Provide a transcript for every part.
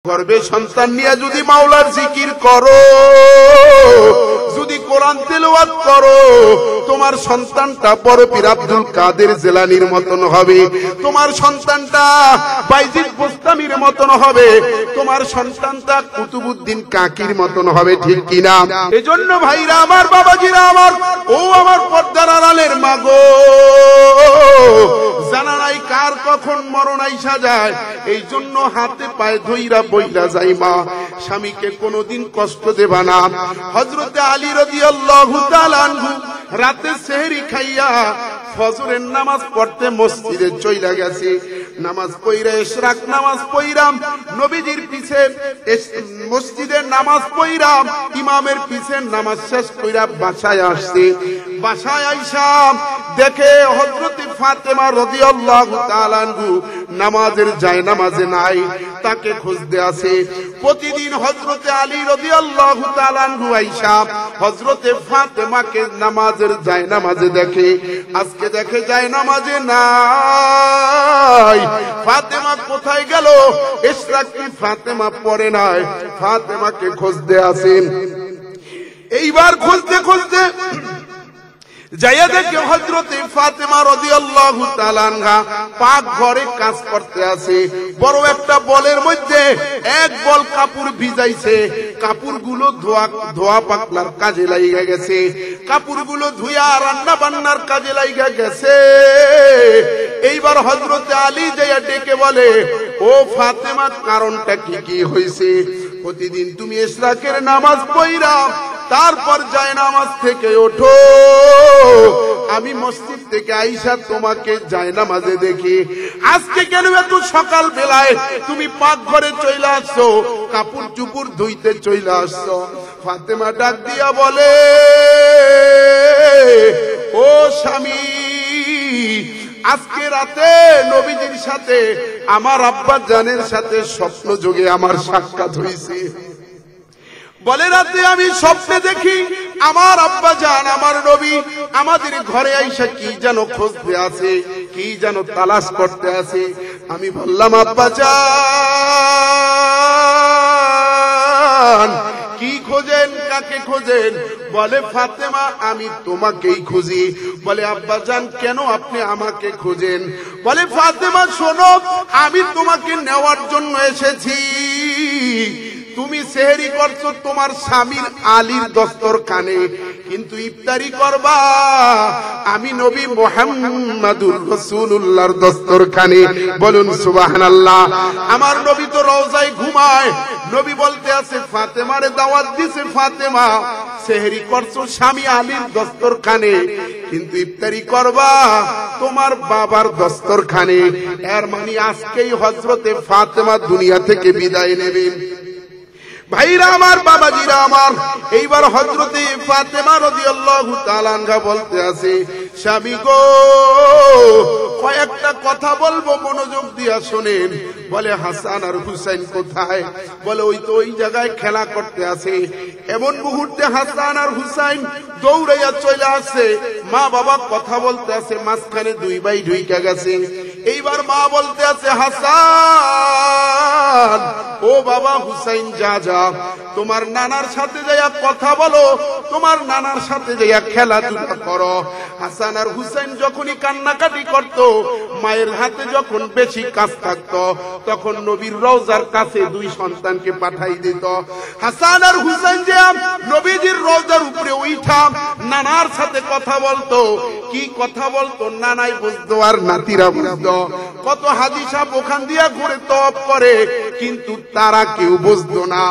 গর্বে সন্তান নিয়ে যদি মাওলার জিকির করো, যদি কোরআন তেলাওয়াত করো, তোমার সন্তানটা বড় পীর আব্দুল কাদের জিলানীর মতন হবে, তোমার সন্তানটা বাইজিদ বোস্তামির মতন হবে, তোমার সন্তানটা কুতুবউদ্দিন কাকির মতন হবে, ঠিক কিনা? এজন্য ভাইরা আমার, বাবাজিরা আমার, ও আমার পর্দার আড়ালের মা গো, জানা নাই কার কখন মরণ আইসা যায়। এই জন্য হাতে পায়ে ধইরা বইলা যাই মা, স্বামীকে কোনোদিন কষ্ট দেবা না। হযরতে আলী রাদিয়াল্লাহু তাআলা আনহু রাতে সেহরি খাইয়া ফজরের নামাজ পড়তে মসজিদে চইলা গেছে। নামাজ পড়া ইশরাক নামাজ পড়া নবীজির পিছে মসজিদের নামাজ পড়া ইমামের পিছে নামাজ শেষ কইরা বাসায় আসছে। বাসায় আইসা দেখে হযরতে ফাতেমা রাদিয়াল্লাহু তাআলা আনহু নামাজের জায়নামাজে নাই, তাকে খুঁজতে আছে। প্রতিদিন হযরতে আলী রাদিয়াল্লাহু তাআলা আনহু আইসা হযরতে ফাতেমাকে নামাজের জায়নামাজে দেখে। আজকে দেখে জায়নামাজে নাই। ফাতেমা কোথায় গেল? ইশরাক কি ফাতেমা পড়ে নাই? ফাতেমাকে খুঁজতে আছেন। এইবার খুঁজতে খুঁজতে যাইয়া দেখে হযরতে ফাতেমা রাদিয়াল্লাহু তাআলা আনহা পাক ঘরে কাজ করতে আছে। বড় একটা বলের মধ্যে এক বল কাপড় ভিজাইছে, কাপড়গুলো ধোয়া পাকলার কাজে লাগিয়া গেছে, কাপড়গুলো ধুইয়া রান্না বান্নার কাজে লাগিয়া গেছে। এইবার হযরতে আলী যাইয়া ডেকে বলে, ও ফাতেমা, কারণটা কি হইছে? প্রতিদিন তুমি ইশরাকের নামাজ পড়া তারপর জায়নামাজ থেকে ওঠো, আমি মসজিদ থেকে আইসা তোমাকে জায়নামাজে দেখি, আজকে কেন এত সকাল বেলায় তুমি পাক ঘরে চইলা আসছো, কাপড় চুপড় ধুইতে চইলা আসছো? ফাতেমা ডাক দিয়া বলে, ও স্বামী, আজকে রাতে নবীজির সাথে আমার আব্বা জানের সাথে স্বপ্ন যোগে আমার সাক্ষাৎ হইছে। বলে রাতে আমি স্বপ্নে দেখি আমার আব্বা জান, আমার নবী আমাদের ঘরে আইসা কি যেন খুঁজতে আছে, কি যেন তালাশ করতে আছে। আমি বললাম, আব্বা জান কি খোঁজেন, কাকে খোঁজেন? বলে, ফাতেমা, আমি তোমাকেই খুঁজি। বলে, আব্বা জান কেন আপনি আমাকে খুঁজেন? বলে, ফাতেমা শোনো, আমি তোমাকে নেওয়ার জন্য এসেছি। তুমি সেহরি করছো তোমার স্বামীর আলীর দস্তরখানে, কিন্তু ইফতারি করবা আমি নবী মুহাম্মাদুর রাসূলুল্লাহর দস্তরখানে। বলুন সুবহানাল্লাহ। আমার নবী তো রওজায় ঘুমায়। নবী বলতে আছে, ফাতেমারে দাওয়াত দিছে, ফাতেমা সেহরি করছো স্বামী আলীর দস্তরখানে, কিন্তু ইফতারি করবা তোমার বাবার দস্তরখানে। এর মানে আজকেই হযরতে ফাতেমা দুনিয়া থেকে বিদায় নেবেন। ভাইরা আমার, বাবাজিরা আমার, এইবার হযরতে ফাতেমা রাদিয়াল্লাহু তাআলা আনহা বলতে আছে, স্বামী গো, কয়েকটা কথা বলবো, মনোযোগ দিয়া শুনেন। বলে, হাসান আর হুসাইন কোথায়? বলে, ওই তো ওই জায়গায় খেলা করতে আছে। এমন মুহূর্তে হাসান আর হুসাইন দৌড়াইয়া চলে আসছে। মা বাবা কথা বলতে আছে, মাঝখানে দুই ভাই ঢুইকা গেছে। এইবার মা বলতে আছে, হাসান, ও বাবা হুসাইন, যা যা তোমার নানার সাথে যাইয়া কথা বলো, তোমার নানার সাথে যাইয়া খেলাধুলা করো। হাসান আর হুসাইন যখনই কান্নাকাটি করত, মায়ের হাতে যখন বেশি কাজ থাকত, তখন নবীর রওজার কাছে দুই সন্তানকে পাঠাই দিত। হাসান আর হুসাইন যে নবীজির রওজার উপরে উঠা নানার সাথে কথা বলতো। কি কথা বলতো? নানাই বুঝতো আর নাতিরা বুঝতো। কত হাজী সাহেব ওখান দিয়া ঘুরে তওয়াব করে, কিন্তু তারা কেউ বুঝতো না।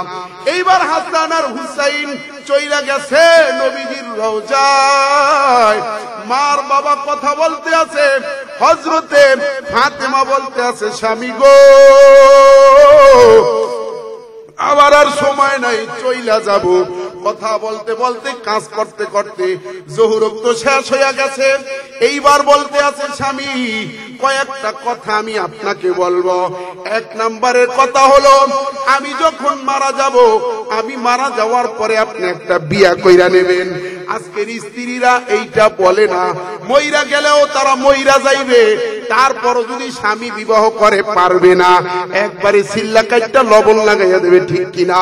এইবার হাসান আর হুসাইন চইলা গেছে নবীজির রওজায়। মার বাবা কথা বলতে আছে, হযরতে ফাতেমা বলতে আছে, স্বামী গো, আবার আর সময় নাই, চইলা যাব। কথা বলতে বলতে, কাজ করতে করতে জোহর তো শেষ হয়ে গেছে। এইবার বলতে আছে, স্বামী, কয়েকটা কথা আমি আপনাকে বলবো। এক নম্বরের কথা হলো, আমি যখন মারা যাব, আমি মারা যাওয়ার পরে আপনি একটা বিয়া কইরা নেবেন। আজকের স্ত্রীরা এইটা বলে না, মইরা গেলেও তারা মইরা যাইবে, তারপরও যদি স্বামী বিবাহ করে পারবে না, একবারে সিল্লা কাটটা লবণ লাগাইয়া দেবে, ঠিক কিনা?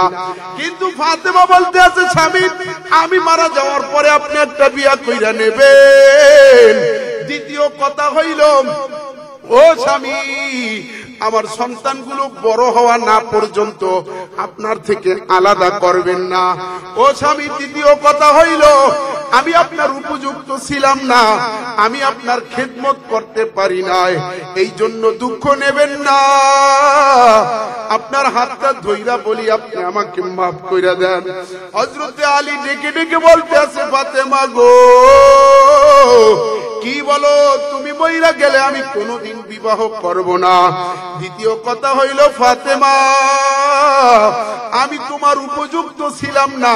কিন্তু ফাতেমা বলতে আছে, স্বামী আমি মারা যাওয়ার পরে আপনি একটা বিয়া কইরা নেবেন। দ্বিতীয় কথা হইল, ও স্বামী আমার সন্তানগুলো বড় হওয়া না পর্যন্ত আপনার থেকে আলাদা করবেন না। ও স্বামী দ্বিতীয় কথা হইল, আমি আপনার উপযুক্ত ছিলাম না, আমি আপনার খেদমত করতে পারি নাই, এই জন্য দুঃখ নেবেন না। আপনার হাতটা ধইরা বলি আপনি আমাকে মাফ কইরা দেন। হযরতে আলী ডেকে ডেকে বলতে আছে, ফাতেমা গো কি বলো, তুমি মইরা গেলে আমি কোনোদিন বিবাহ করব না। দ্বিতীয় কথা হইল, ফাতেমা আমি তোমার উপযুক্ত ছিলাম না,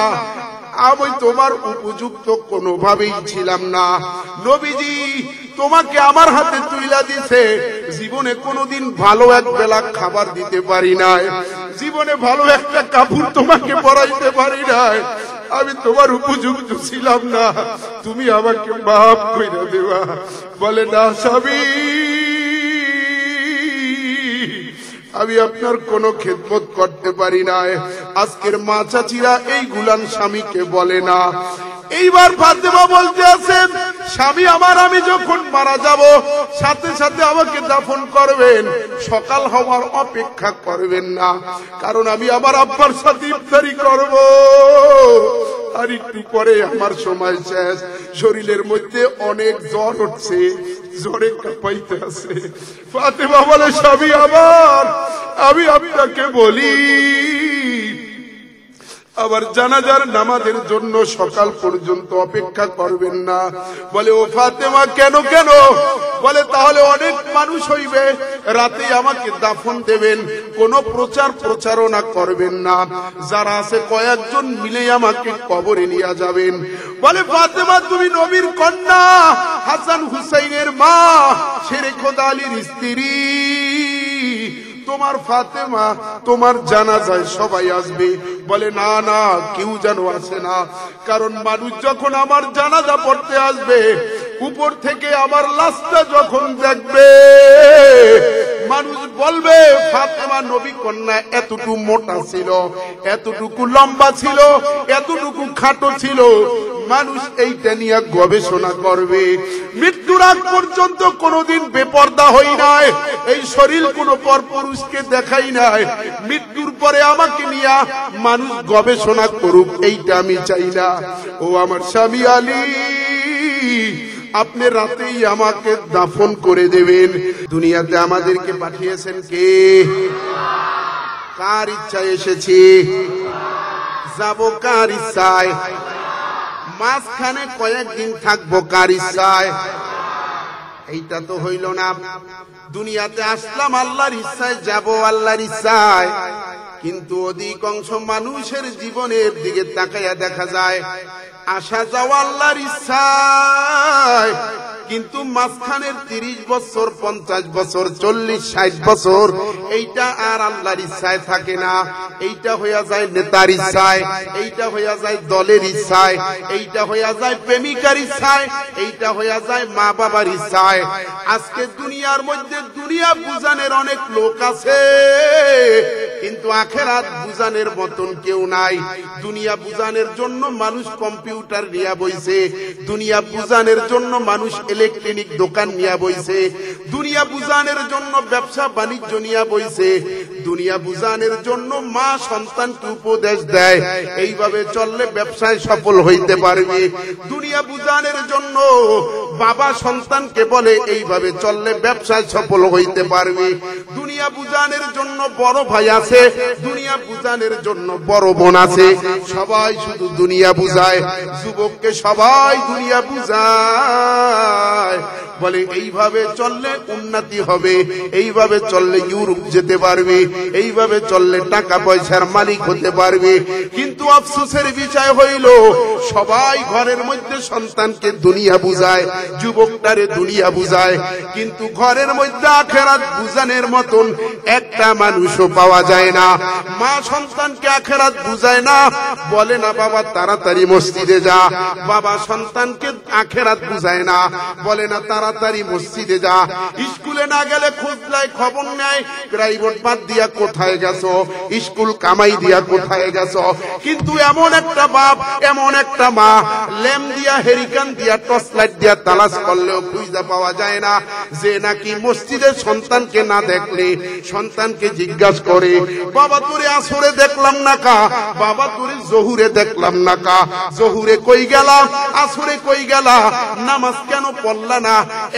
আমি তোমার উপযুক্ত কোনোভাবেই ছিলাম না। নবীজি তোমাকে আমার হাতে তুইলা দিছে, জীবনে কোনোদিন ভালো এক বেলা খাবার দিতে পারি নাই, জীবনে ভালো একটা কাপড় তোমাকে পরাইতে পারি নাই, আমি তোমার উপযুক্ত ছিলাম না, তুমি আমাকে মাফ কইরা দেবা। বলে না স্বামী আমি আপনার কোনো খেদমত করতে পারি নাই। আজকের মা চাচিরা এই গুলান স্বামীকে বলে না। এইবার ফাতেমা বলতে আছেন, স্বামী আমার আমি যখন মারা যাব সাথে সাথে আমাকে দাফন করবেন, সকাল হওয়ার অপেক্ষা করবেন না, কারণ আমি আমার আব্বার সাথে ইফতারি করব। আর একটু পরে আমার সময় শেষ, শরীরের মধ্যে অনেক জ্বর উঠছে, জ্বরে কাঁপাইতে আছে। ফাতেমা বলে, স্বামী আমার আমি আপনাকে বলি আবার জানাজার নামাজের জন্য সকাল পর্যন্ত অপেক্ষা করবেন না। বলে ও ফাতেমা কেন কেন? বলে তাহলে অনেক মানুষ হইবে, রাতে আমাকে দাফন দেবেন, কোনো প্রচার প্রচারণা করবেন না, যারা আছে কয়েকজন মিলে আমাকে কবরে নিয়ে যাবেন। বলে ফাতেমা তুমি নবীর কন্যা, হাসান হুসাইনের মা, শেরে খোদা আলীর স্ত্রী, তোমার ফাতেমা তোমার জানাজায় সবাই আসবে। বলে না না কেউ যেন আসে না, কারণ মানুষ যখন আমার জানাজা পড়তে আসবে, উপর থেকে আমার লাশটা যখন দেখবে, মানুষ বলবে ফাতেমা নবী কন্যা এতটুকু মোটা ছিল, এতটুকু লম্বা ছিল, এতটুকু খাটো ছিল। মানুষ এইটা নিয়ে গবেষণা করবে। মৃত্যুর আগ পর্যন্ত কোনোদিন বেপর্দা হই নাই, এই শরীর কোনো পরপুরুষকে দেখাই নাই। মৃত্যুর পরে আমাকে নিয়ে মানুষ গবেষণা করুক, এইটা আমি চাই না। ও আমার স্বামী আলী, আপনি রাতেই আমাকে দাফন করে দেবেন। দুনিয়াতে আমাদেরকে পাঠিয়েছেন কে? কার ইচ্ছায় এসেছি? যাব কার ইচ্ছায়? মাঝখানে কয়েকদিন থাকবো কার ইচ্ছায়? এইটা তো হইল না। দুনিয়াতে আসলাম আল্লাহর ইচ্ছায়, যাব আল্লাহর ইচ্ছায়, কিন্তু অধিকাংশ মানুষের জীবনের দিকে তাকাইয়া দেখা যায় আসা যাওয়া আল্লাহর ইচ্ছায়, কিন্তু মাঝখানের 30 বছর 50 বছর 40 60 বছর এইটা আর আল্লাহর ইচ্ছায় থাকে না। এইটা হইয়া যায় নেতার ইচ্ছায়, এইটা হইয়া যায় দলের ইচ্ছায়, এইটা হইয়া যায় প্রেমিকার ইচ্ছায়, এইটা হইয়া যায় মা বাবার ইচ্ছায়। আজকে দুনিয়ার মধ্যে দুনিয়া বুঝানোর অনেক লোক আছে, কিন্তু আখেরাত বুঝানোর মতন কেউ নাই। দুনিয়া বুঝানোর জন্য মানুষ কম্পিউটার নিয়ে বইছে, দুনিয়া বুঝানোর জন্য মানুষ ইলেকট্রনিক দোকান নিয়ে বইছে, দুনিয়া বুঝানোর জন্য ব্যবসা বাণিজ্য নিয়ে বইছে, দুনিয়া বুঝানোর জন্য মা সন্তানকে উপদেশ দেয় এইভাবে চললে ব্যবসায় সফল হইতে পারবে। দুনিয়া বুঝানোর জন্য বাবা সন্তানকে বলে এইভাবে চললে ব্যবসায় সফল হইতে পারবে। দুনিয়া বুঝানোর জন্য বড় ভাই আছে, দুনিয়া বুঝানোর জন্য বড় বোন আছে, সবাই শুধু দুনিয়া বুঝায়। যুবককে সবাই দুনিয়া বুঝায়, বলে এইভাবে চললে উন্নতি হবে, এইভাবে চললে ইউরোপ যেতে পারবে, এইভাবে চললে টাকা পয়সার মালিক হতে পারবে। কিন্তু আফসোসের বিষয় হইল সবাই ঘরের মধ্যে সন্তানকে দুনিয়া বুঝায়, যুবকটারে দুনিয়া বুঝায়, কিন্তু ঘরের মধ্যে আখেরাত বুঝানোর মতো মতন একটা মানুষও পাওয়া যায় না। মা সন্তানকে আখিরাত বুঝায় না, বলে না বাবা তাড়াতাড়ি মসজিদে যা। বাবা সন্তানকে আখিরাত বুঝায় না, বলে না তাড়াতাড়ি মসজিদে যা। স্কুলে না গেলে খুঁজলাই খবর নেয়, প্রাইভেট বাদ দিয়া কোথায় গেছো, স্কুল কামাই দিয়া কোথায় গেছো। কিন্তু এমন একটা বাপ, এমন একটা মা, ল্যাম্প দিয়া, হেরিকান দিয়া, টর্চ লাইট দিয়া তালাশ করলেও খুঁজে পাওয়া যায় না, যে নাকি মসজিদের সন্তানকে না দেখলে সন্তানকে জিজ্ঞাসা করে, বাবা তোরে আসরে দেখলাম না কা, বাবা তোরে জহুরে দেখলাম না কা, জহুরে কই গেলা, আসরে কই গেলা, নামাজ কেন পড়লা না।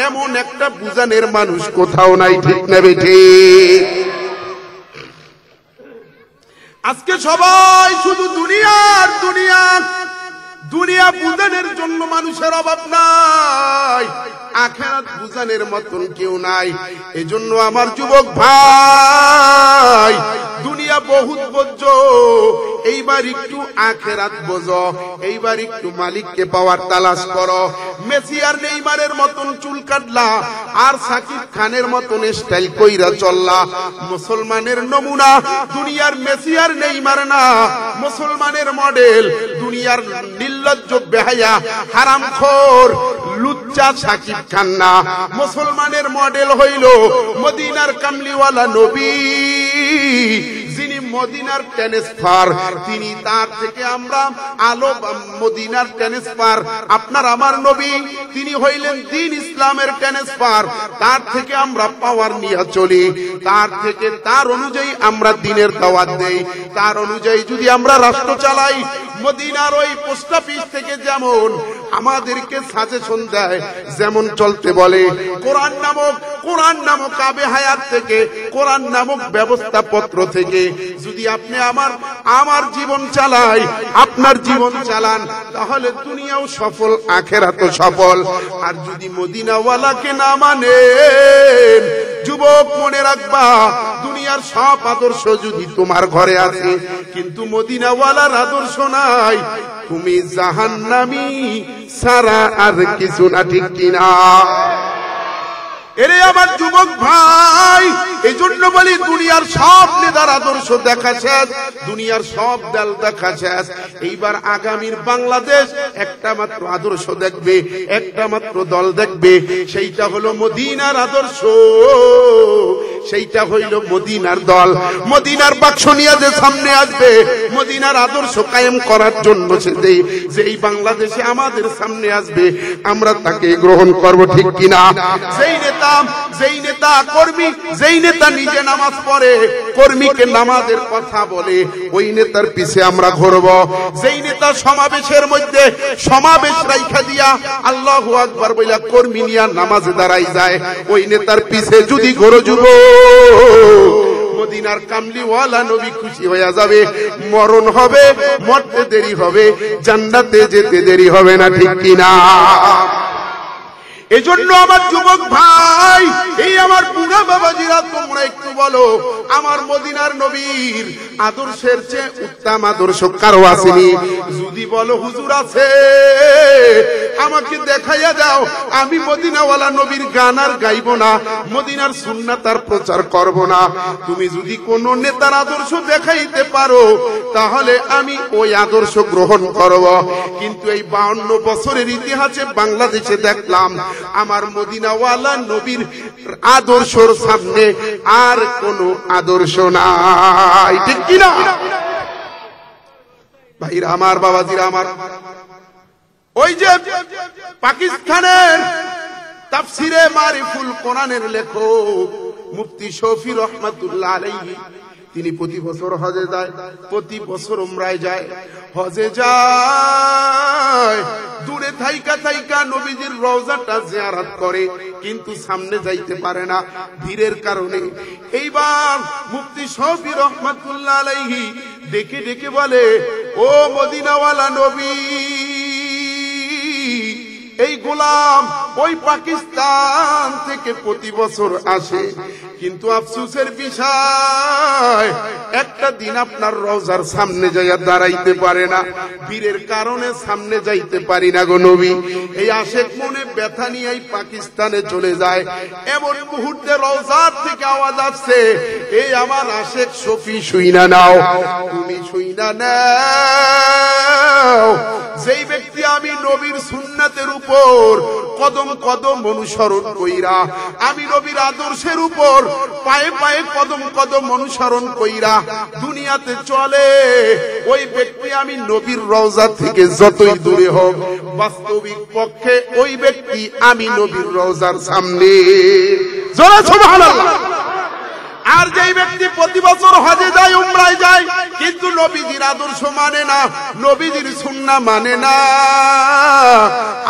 এমন একটা বুঝানের মানুষ কোথাও নাই, ঠিক না বেঠি? আজকে সবাই শুধু দুনিয়ার দুনিয়া, দুনিয়া বুঝানোর জন্য মানুষের অভাব নাই, আখিরাত বুঝানোর মতন কেউ নাই। এজন্য আমার যুবক ভাই, দুনিয়া বহুত বোঝো, এইবার একটু আখিরাত বোঝো, এইবার একটু মালিককে পাওয়ার তালাশ করো। মেসি আর নেইমারের মতন চুল কাটলা, আর সাকিব খানের মতন স্টাইল কইরা চললা। মুসলমানের নমুনা দুনিয়ার মেসি আর নেইমার না, মুসলমানের মডেল দুনিয়ার নির্লজ্জ বেহায়া হারামখোর লুচ্চা সাকিব খান না। মুসলমানের মডেল হইল মদিনার কামলিওয়ালা নবী, যিনি মদিনার ট্রান্সফার, তিনি, তার থেকে আমরা আলো, মদিনার ট্রান্সফার। আপনার আমার নবী, তিনি হইলেন দ্বীন ইসলামের ট্রান্সফার, তার থেকে আমরা পাওয়ার নিয়ে চলি, তার থেকে, তার অনুযায়ী আমরা দ্বীনের দাওয়াত দেই, তার অনুযায়ী যদি আমরা রাষ্ট্র চালাই। মদিনার ওই পোস্ট অফিস থেকে যেমন আমাদেরকে সাজেশন দেয়, যেমন চলতে বলে, কোরআন নামক আবে হায়াত থেকে, কোরআন নামক ব্যবস্থাপত্র থেকে যদি আপনি আমার জীবন চালাই, আপনার জীবন চালান, তাহলে দুনিয়াও সফল, আখিরাতও সফল। আর যদি মদিনাওয়ালাকে না মানেন, যুবক মনে রাখবা, দুনিয়ার সব আদর্শ যদি তোমার ঘরে আছে, কিন্তু মদিনাওয়ালার আদর্শ নাই, তুমি জাহান্নামী সারা আর কিছু না, ঠিক কিনা? এরে আমার যুবক ভাই, এই জন্য বলি দুনিয়ার সব নেতার আদর্শ দেখা শেষ, দুনিয়ার সব দল দেখা শেষ। এইবার আগামীর বাংলাদেশ একটা মাত্র আদর্শ দেখবে, একটা মাত্র দল দেখবে, সেইটা হলো মদিনার আদর্শ, সেইটা হইল মদিনার দল। মদিনার বাক্স নিয়ে যে সামনে আসবে, মদিনার আদর্শ কায়েম করার জন্য যেই বাংলাদেশে আমাদের সামনে আসবে, আমরা তাকে গ্রহণ করব, ঠিক কিনা? যেই নেতা কর্মী, যেই নেতা নিজে নামাজ পড়ে, কর্মীকে নামাজের কথা বলে, ওই নেতার পিছে আমরা ঘুরব। যেই নেতা সমাবেশের মধ্যে সমাবেশ রাইখা দিয়া আল্লাহু আকবার বইলা কর্মী নিয়া নামাজে দাঁড়াই যায়, ওই নেতার পিছে যদি ঘুরো যুব, মদিনার কামলিওয়ালা নবী খুশি হয়ে যাবে, মরণ হবে, মরতে দেরি হবে, জান্নাতে যেতে দেরি হবে না, ঠিক কিনা? এজন্য আমার যুবক ভাই, এই আমার বুড়া বাবাজিরা, তোমরা একটু বলো, আমার মদিনার নবীর আদর্শের চেয়ে উত্তম আদর্শ কারো আসেনি? যদি বলো হুজুর আছে, আমাকে দেখাইয়া দাও, আমি মদিনাওয়ালা নবীর গান আর গাইব না, মদিনার সুন্নাত আর প্রচার করব না। তুমি যদি কোন নেতার আদর্শ দেখাইতে পারো, তাহলে আমি ওই আদর্শ গ্রহণ করব। কিন্তু এই 52 বছরের ইতিহাসে বাংলাদেশে দেখলাম, আমার মদিনাওয়ালা নবীর আদর্শর সামনে আর কোন আদর্শ নাই, ঠিক কিনা? ভাইরা আমার, বাবাজিরা আমার, ওই যে পাকিস্তানের তাফসিরে মারিফুল কোরআনের লেখক মুফতি শফি রহমাতুল্লাহ আলাইহি, তিনি প্রতি বছর হজে যায়, প্রতি বছর উমরায় যায়, হজে যায়, দূরে থাইকা থাইকা নবীজির রওজাটা জিয়ারত করে, কিন্তু সামনে যাইতে পারে না ভিড়ের কারণে। এইবার মুফতি শফি রহমাতুল্লাহ আলাইহি ডেকে ডেকে বলে, ও মদিনাওয়ালা নবী, এই গোলাম ওই পাকিস্তান থেকে প্রতি বছর আসে, কিন্তু আফসোসের বিষয় একটা দিন আপনার রওজার সামনে যাইয়া দাঁড়াইতে পারে না, বীরের কারণে সামনে যাইতে পারি না গো নবী। এই আশেক মনে ব্যথা নিয়ে পাকিস্তানে চলে যায়। এমন মুহূর্তে রওজার থেকে আওয়াজ আসছে, এই আমার আশেক শফি শুইনা নাও, তুমি শুইনা নাও, যেই ব্যক্তি আমি নবীর সুন্নাতের উপর কদম কদম অনুসরণ কইরা, আমি নবীর আদর্শের উপর পায়ে পায়ে কদম কদম অনুসরণ কইরা দুনিয়াতে চলে, ওই ব্যক্তি আমি নবীর রওজা থেকে যতই দূরে হোক, বাস্তবিক পক্ষে ওই ব্যক্তি আমি নবীর রওজার সামনে। জোরে সুবহানাল্লাহ। আর যেই ব্যক্তি প্রতি বছর হজে যায়, উমরায় যায়, কিন্তু নবীজির আদর্শ মানে না, নবীজির সুন্নাহ মানে না,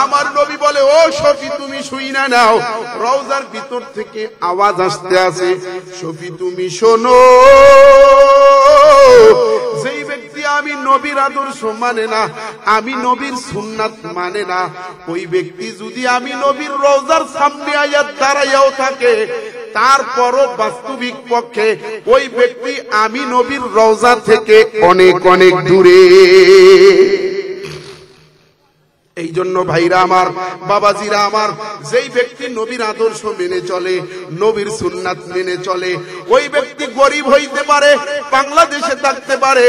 আমার নবী বলে ও শফি তুমি শুইনা নাও। রওজার ভিতর থেকে আওয়াজ আসতে আছে, শফি তুমি শোনো, যেই ব্যক্তি আমি নবীর আদর্শ মানে না, আমি নবীর সুন্নাত মানে না, ওই ব্যক্তি যদি আমি নবীর রওজার সামনে আইয়া দাঁড়াইয়াও থাকে, তারপরও বাস্তবিক পক্ষে ওই ব্যক্তি আমি নবীর রওজা থেকে অনেক অনেক দূরে। এই জন্য ভাইরা আমার, বাবাজিরা আমার, যেই ব্যক্তি নবীর আদর্শ মেনে চলে, নবীর সুন্নাত মেনে চলে, ওই ব্যক্তি গরিব হইতে পারে, বাংলাদেশে থাকতে পারে,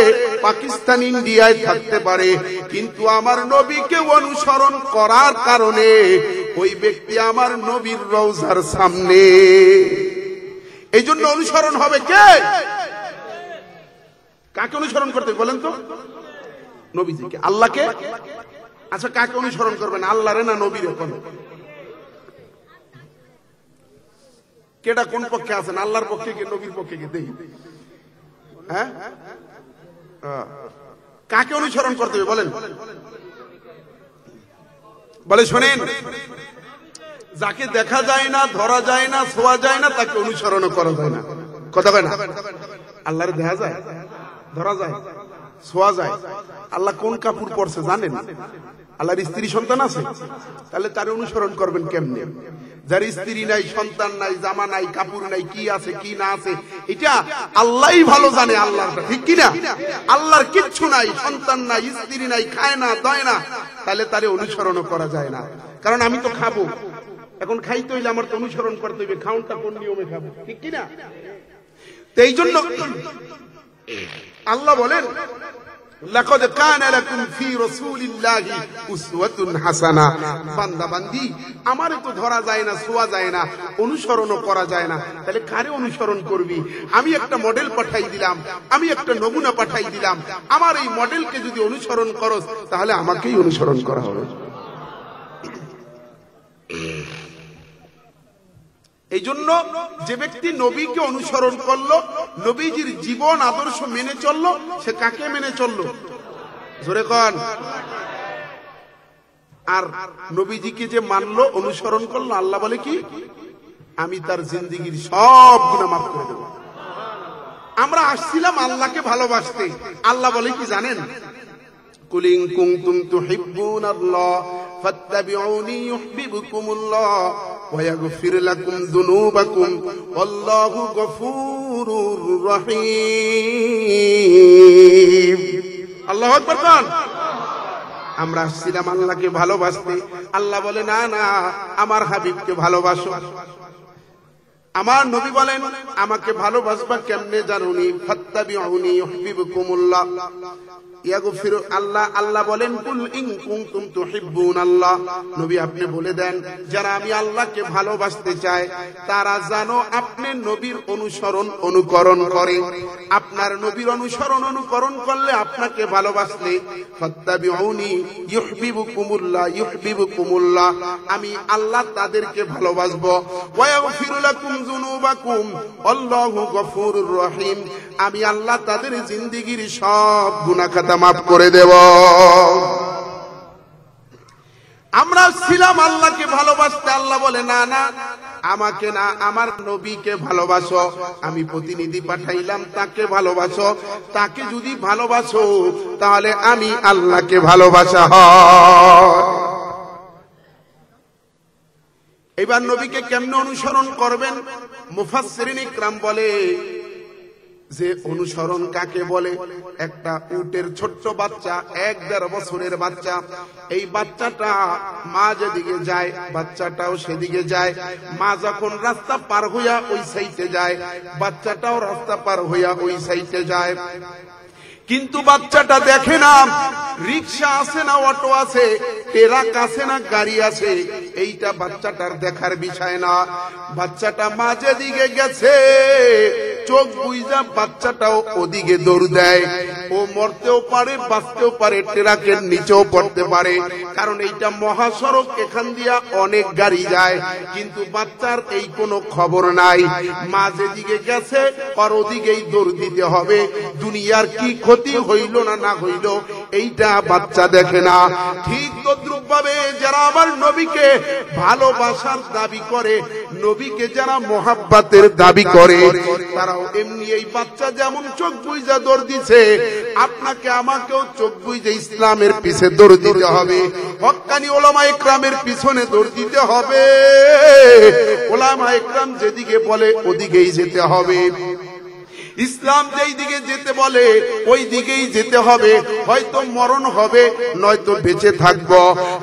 পাকিস্তান ইন্ডিয়ায় থাকতে পারে, কিন্তু আমার নবীকে অনুসরণ করার কারণে ওই ব্যক্তি আমার নবীর রওজার সামনে। এই জন্য অনুসরণ হবে কে? কাকে অনুসরণ করতে বলেন তো? নবীজিকে। আল্লাহকে? আচ্ছা, কাকে অনুসরণ করবেন, আল্লাহরে না নবীরে? কেটা কোন পক্ষে আছেন, আল্লাহর পক্ষে কি নবীর পক্ষে কি? দেখি হ্যাঁ, কাকে অনুসরণ করতে হবে বলেন? বলে শোনেন, যাকে দেখা যায় না, ধরা যায় না, ছোঁয়া যায় না, তাকে অনুসরণ করা যায় না। কথা কয় না? আল্লাহরে দেখা যায়, ধরা যায়, ছোঁয়া যায়। আল্লাহ কোন কাপড় পরছে জানেন? আল্লাহর স্ত্রী সন্তান আছে, তাহলে তার অনুসরণ করবেন কেমনে? যার স্ত্রী নাই, সন্তান নাই, জামা নাই, কাপড় নাই, কি আছে কি না আছে এটা আল্লাহই ভালো জানে। আল্লাহটা ঠিক কিনা? আল্লাহর কিচ্ছু নাই, সন্তান নাই, স্ত্রী নাই, খায় না, দয় না, তাহলে তারে অনুসরণ করা যায় না। কারণ আমি তো খাবো, এখন খাইতে হইলে আমার তো অনুসরণ করতে হইবে, খাওনটা কোন নিয়মে খাবো, ঠিক কিনা? তো এই জন্য আল্লাহ বলেন, লাকাদ কানা লাকুম ফি রাসূলিল্লাহি উসওয়াতুন হাসানাহ। বান্দা বান্দি আমারে তো ধরা যায় না, ছোঁয়া যায় না, অনুসরণও করা যায় না, তাহলে কারে অনুসরণ করবি? আমি একটা মডেল পাঠাই দিলাম, আমি একটা নমুনা পাঠাই দিলাম, আমার এই মডেলকে যদি অনুসরণ করস, তাহলে আমাকেই অনুসরণ করা হবে। এই জন্য যে ব্যক্তি নবীকে অনুসরণ করলো, নবীজির জীবন আদর্শ মেনে চললো, সে কাকে মেনে চললো? জোরে কন। আর নবীজিকে যে মানলো, অনুসরণ করলো, আল্লাহ বলে কি? আমি তার জিন্দেগীর সব গুনাহ মাফ করে দেব। আমরা আসছিলাম আল্লাহকে ভালোবাসতে, আল্লাহ বলে কি জানেন? কুল ইন কুনতুম তুহিব্বুনাল্লাহ ফাত্তাবিউনি ইউহিব্বুকুমুল্লাহ ওয়া ইয়াগফির লাকুম যুনুবাকুম ওয়াল্লাহু গফুরুর রহিম। আল্লাহু আকবার বলেন। আমরা আসছিলাম আল্লাহকে ভালোবাসতে, আল্লাহ বলে না না, আমার হাবিবকে ভালোবাসো। আমার নবী বলেন, আমাকে ভালোবাসবা কেমনে জানুনি? ফাত্তাবিউনি ইউহিব্বুকুমুল্লাহ ইয়াগফির। আল্লাহ বলেন, কুল ইন কুনতুম তুহিব্বুনাল্লাহ, নবী আপনি বলে দেন, যারা আমি আল্লাহকে ভালোবাসতে চায় তারা জানো আপনি নবীর অনুসরণ অনুকরণ করে। আপনার নবীর অনুসরণ অনুকরণ করলে, আপনাকে ভালোবাসলে, ফাত্তাবিউনি ইউহিব্বুকুমুল্লাহ ইউহিব্বুকুমুল্লাহ, আমি আল্লাহ তাদেরকে ভালোবাসবো। ওয়া ইয়াগফির লাকুম যুনুবাকুম আল্লাহু গফুরুর রহিম, আমি আল্লাহ তাদের জিন্দেগীর সব গুনাহ খাতা মাফ করে দেব। আমরা ছিলাম আল্লাহকে ভালোবাসতে, আল্লাহ বলে না না, আমাকে না, আমার নবীকে ভালোবাসো। আমি প্রতিনিধি পাঠাইলাম, তাকে ভালোবাসো। তাকে যদি ভালোবাসো, তাহলে আমি আল্লাহকে ভালোবাসা হয়। এবার নবীকে কেমনে অনুসরণ করবেন? মুফাসসিরিন ইকরাম বলে যে অনুসরণ কাকে বলে? একটা উটের ছোট্ট বাচ্চা, 1-1.5 বছরের বাচ্চা, এই বাচ্চাটা মা যেদিকে যায় বাচ্চাটাও সেদিকে যায়। মা যখন রাস্তা পার হইয়া ওই সাইডে যায়, বাচ্চাটাও রাস্তা পার হইয়া ওই সাইডে যায়। কিন্তু বাচ্চাটা দেখে না রিকশা আছে না অটো আছে, ট্রাক আছে না গাড়ি আছে, এইটা বাচ্চাটার দেখার বিষয় না। বাচ্চাটা মা যেদিকে গেছে চোখ বুইজা বাচ্চাটাও ওদিকে দৌড় দেয়। ও মরতেও পারে, বাঁচতেও পারে, ট্রাকের নিচেও পড়তে পারে, কারণ এইটা মহাসড়ক, এখান দিয়া অনেক গাড়ি যায়। কিন্তু বাচ্চার এই কোনো খবর নাই। মা যেদিকে গেছে আর ওদিকেই দৌড় দিতে হবে। দুনিয়ার কি ক্ষতি হইল না না হইল এইটা বাচ্চা দেখে না। ঠিক তদ্রুপ ভাবে যারা আমার নবীকে ভালোবাসার দাবি করে, নবীকে যারা মোহাব্বতের দাবি করে, তারাও এমনি এই বাচ্চা যেমন চোখ বুইজা দৌড় দিছে, আপনাকে আমাকেও চোখ বুইজা ইসলামের পিছে দৌড় দিতে হবে। হক্কানি ওলামা ইকরামের পিছনে দৌড় দিতে হবে। ওলামা ইকরাম যেদিকে বলে ওদিকেই যেতে হবে। ইসলাম যেই দিকে যেতে বলে ওই দিকেই যেতে হবে। হয়তো মরণ হবে, নয়তো বেঁচে থাকব।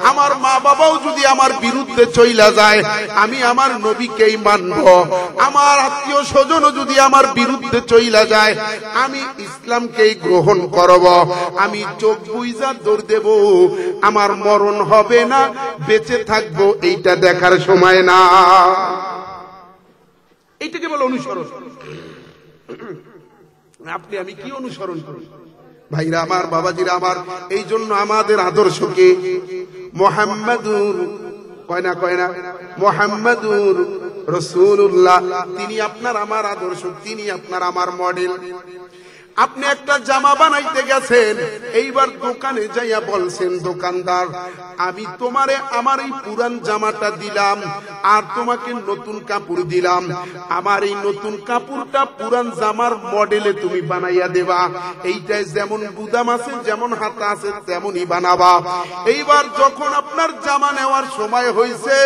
আমার মা বাবাও যদি আমার বিরুদ্ধে চইলা যায়, আমি আমার নবীকেই মানব। আমার আত্মীয় স্বজনও যদি আমার বিরুদ্ধে চইলা যায়, আমি ইসলামকেই গ্রহণ করব। আমি চোখ বুইজা দৌড় দেব। আমার মরণ হবে না, বেঁচে থাকব, এইটা দেখার সময় না। এইটাকে বলে অনুসরণ। আপনি আমি কি অনুসরণ করি? ভাইরা আমার, বাবাজিরা আমার, এই জন্য আমাদের আদর্শকে মুহাম্মাদুর কয় না মুহাম্মাদুর রাসূলুল্লাহ, তিনি আপনার আমার আদর্শ, তিনি আপনার আমার মডেল। আপনি একটা জামা বানাইতে গেছেন, এইবার দোকানে যাইয়া বলছেন, দোকানদার আমি তোমারে আমার এই পুরান জামাটা দিলাম আর তোমাকে নতুন কাপড় দিলাম, আমার এই নতুন কাপড়টা পুরান জামার মডেলে তুমি বানাইয়া দেবা। এইটাই যেমন গুদাম আছে, যেমন হাতা আছে, তেমনই বানাবা। এইবার যখন আপনার জামা নেওয়ার সময় হয়েছে,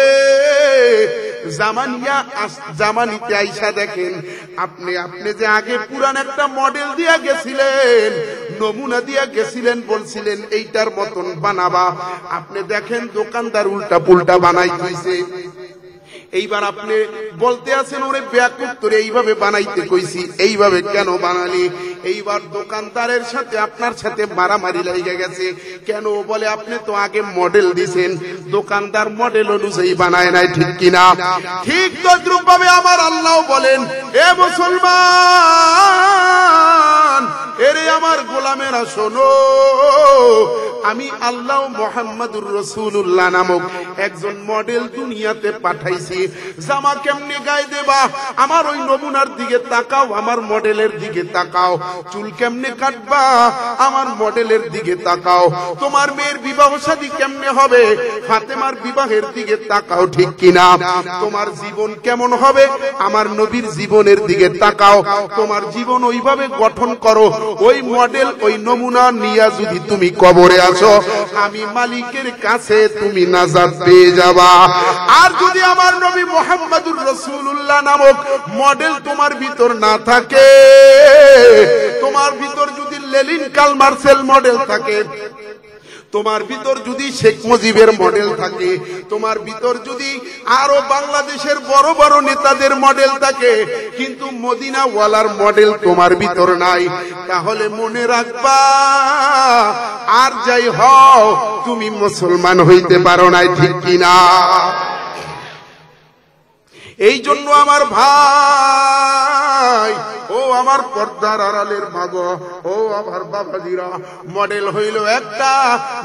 জামা নিতে আইসা দেখেন আপনি যে আগে পুরান একটা মডেল দিয়া গেছিলেন, নমুনা দিয়া গেছিলেন, বলছিলেন এইটার মতন বানাবা, আপনি দেখেন দোকানদার উল্টা পুল্টা বানাই দিয়েছে। এইবার আপনি বলতে আছেন, ওরে বেয়াকুব তোরে এইভাবে বানাইতে কইছি, এইভাবে কেন বানালি? এইবার দোকানদারের সাথে আপনার সাথে মারামারি লেগে গেছে। কেন? বলে আপনি তো আগে মডেল দিছেন, দোকানদার মডেল অনুযায়ী বানায় নাই, ঠিক কিনা? ঠিক তদ্রুপ ভাবে আমার আল্লাহ বলেন, এ মুসলমান, এরে আমার গোলামেরা শোনো, আমি আল্লাহ মুহাম্মাদুর রাসূলুল্লাহ নামক একজন মডেল দুনিয়াতে পাঠাইছি। জামা কেমনে গায়ে দেবা, আমার ওই নমুনার দিকে তাকাও, আমার মডেলের দিকে তাকাও। চুল কেমনে কাটবা, আমার মডেলের দিকে তাকাও। তোমার মেয়ের বিবাহ শাদী কেমনে হবে, ফাতেমার বিবাহের দিকে তাকাও, ঠিক কিনা? তোমার জীবন কেমন হবে, আমার নবীর জীবনের দিকে তাকাও। তোমার জীবন ওইভাবে গঠন করো, ওই মডেল ওই নমুনা নিয়ে যদি তুমি কবরে আসো, আমি মালিকের কাছে তুমি নাজাত পেয়ে যাবা। আর যদি আমার নবী মুহাম্মাদুর রাসূলুল্লাহ নামক মডেল তোমার ভিতর না থাকে, তোমার ভিতর যদি লেনিন কার্ল মার্সেল মডেল থাকে, তোমার ভিতর যদি শেখ মুজিবের মডেল থাকে, তোমার ভিতর যদি আরো বাংলাদেশের বড় বড় নেতাদের মডেল থাকে, কিন্তু মদিনা ওয়ালার মডেল তোমার ভিতর নাই, তাহলে মনে রাখবা আর যাই হও তুমি মুসলমান হইতে পারো নাই, ঠিক কিনা? এই জন্য আমার ভাই, ও আমার পর্দার আড়ালের ভাগো, ও আমার বাবাজিরা, মডেল হইল একটা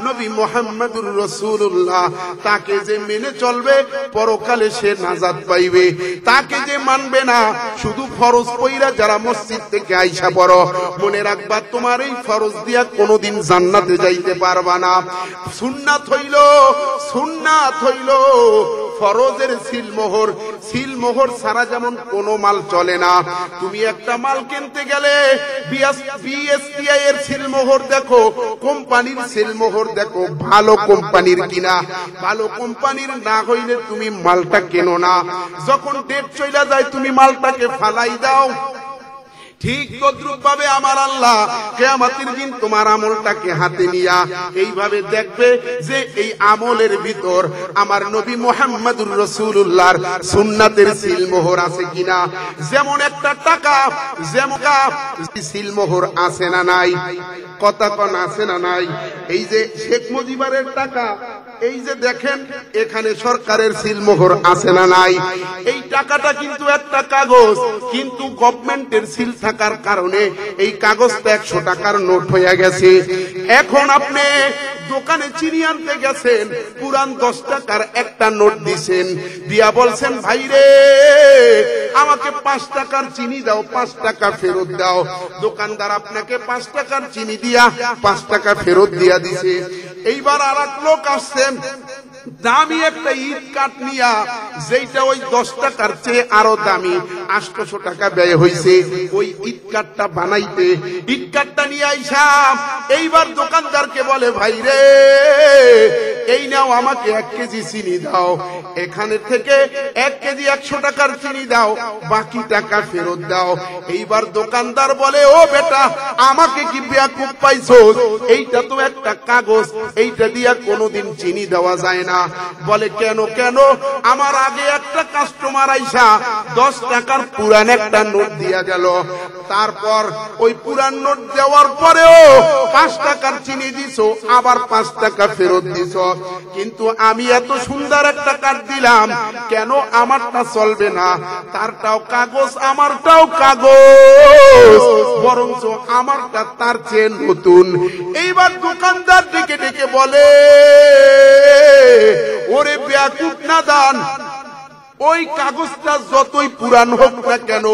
নবী মুহাম্মাদুর রাসূলুল্লাহ। তাকে যে মেনে চলবে পরকালে সে নাজাত পাইবে। তাকে যে মানবে না, শুধু ফরজ পইরা যারা মসজিদ থেকে আইসা পড়ো, মনে রাখবা তোমার এই ফরজ দিয়া কোনোদিন জান্নাতে যাইতে পারবা না। সুন্নাত হইল ফরজের সিলমোহর, সিলমোহর ছাড়া যেমন কোনো মাল চলে না। তুমি একটা মাল কিনতে গেলে বিএসটিআই এর সিলমোহর দেখো, কোম্পানির সিলমোহর দেখো, ভালো কোম্পানির কিনা। ভালো কোম্পানির না হইলে তুমি মালটা কেনো না। যখন ডেট চলে যায় তুমি মালটাকে ফালাই দাও। ঠিক তদ্রুপ ভাবে আমার আল্লাহ কিয়ামতের দিন তোমার আমলটাকে হাতে নিয়া এইভাবে দেখবে যে এই আমলের ভিতর আমার নবী মুহাম্মদুর রাসূলুল্লাহর সুন্নাতের সিলমোহর আছে কিনা। যেমন একটা টাকা, যেমন সিলমোহর আছে না নাই, কথা কোন আছে না নাই। এই যে শেখ মুজিবের টাকা, এই যে দেখেন এখানে সরকারের সিলমোহর আছে না নাই। এই টাকাটা কিন্তু একটা কাগজ, কিন্তু গভর্নমেন্টের সিল থাকার কারণে এই কাগজটা 100 টাকার নোট হয়ে গেছে। এখন আপনি দোকানে চিনি আনতে গেছেন, পুরান 10 টাকার একটা নোট দিছেন, দিয়া বলছেন ভাই রে আমাকে 5 টাকার চিনি দাও, 5 টাকা ফেরত দাও। দোকানদার আপনাকে 5 টাকার চিনি দিয়া 5 টাকা ফেরত দিয়া দিছে। এইবার আরেক লোক আসছেন দামি একটা ইট কাঠ নিয়া, যেটা ওই 10 টাকার চেয়ে আরো দামি, 800 টাকা ব্যয় হয়েছে ওই ইট কাঠটা বানাইতে। ইট কাঠটা নিয়ে আইসা এইবার দোকানদারকে বলে ভাই রে এই নাও আমাকে 1 কেজি চিনি দাও, এখানে থেকে 1 কেজি 100 টাকার চিনি দাও, বাকি টাকা ফেরত দাও। এইবার দোকানদার বলে ও বেটা আমাকে কি বেয়াকুব পাইছো, এইটা তো একটা কাগজ, এইটা দিয়া কোনোদিন চিনি দেওয়া যায় না। বলে কেন কেন, আমার আগে একটা কাস্টমার আইসা 10 টাকার পুরান একটা নোট দিয়া গেল, তারপর ওই পুরান নোট দেওয়ার পরেও 5 টাকার চিনি দিছো, আবার 5 টাকা ফেরত দিছো, কিন্তু আমি এত সুন্দর একটা কার্ড দিলাম, কেন আমারটা চলবে না? তারটাও কাগজ আমারটাও কাগজ, বরঞ্চ আমারটা তার চেয়ে নতুন। এইবার দোকানদার ডেকে ডেকে বলে ওরে বেয়াকুব নাদান, ওই কাগজটা যতই পুরান হোক না কেন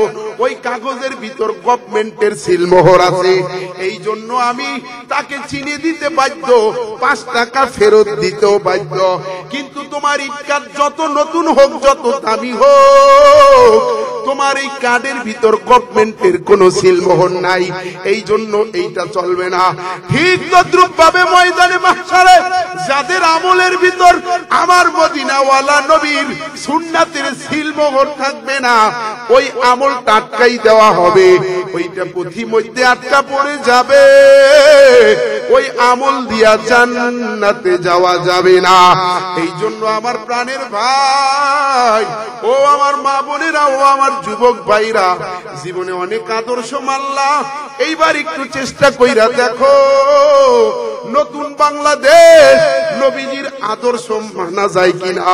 ওই কাগজের ভিতর গভর্নমেন্টের সিলমোহর আছে, এই জন্য আমি তাকে চিনি দিতে বাধ্য, 5 টাকা ফেরত দিতেও বাধ্য। কিন্তু তোমার এই কার্ড যত নতুন হোক, যত দামি হোক, তোমার এই কার্ডের ভিতর গভর্নমেন্টের কোন সিলমোহর নাই, এই জন্য এইটা চলবে না। ঠিক তদ্রুপ ভাবে ময়দানে মাহশারে যাদের আমলের ভিতর আমার মদিনাওয়ালা নবীর সুন্নাতের সিলমোহর থাকবে না, ওই আমল টাটকাই দেওয়া হবে, ওইটা পুঁথি মধ্যে আটকা পড়ে যাবে, ওই আমল দিয়া জান্নাতে যাওয়া যাবে না। এই জন্য আমার প্রাণের ভাই, ও আমার মা বোনেরা, ও আমার যুবক ভাইরা, জীবনে অনেক আদর্শ মানলা, এইবার একটু চেষ্টা কইরা দেখো নতুন বাংলাদেশ নবীজির আদর্শ মানা যায় কিনা,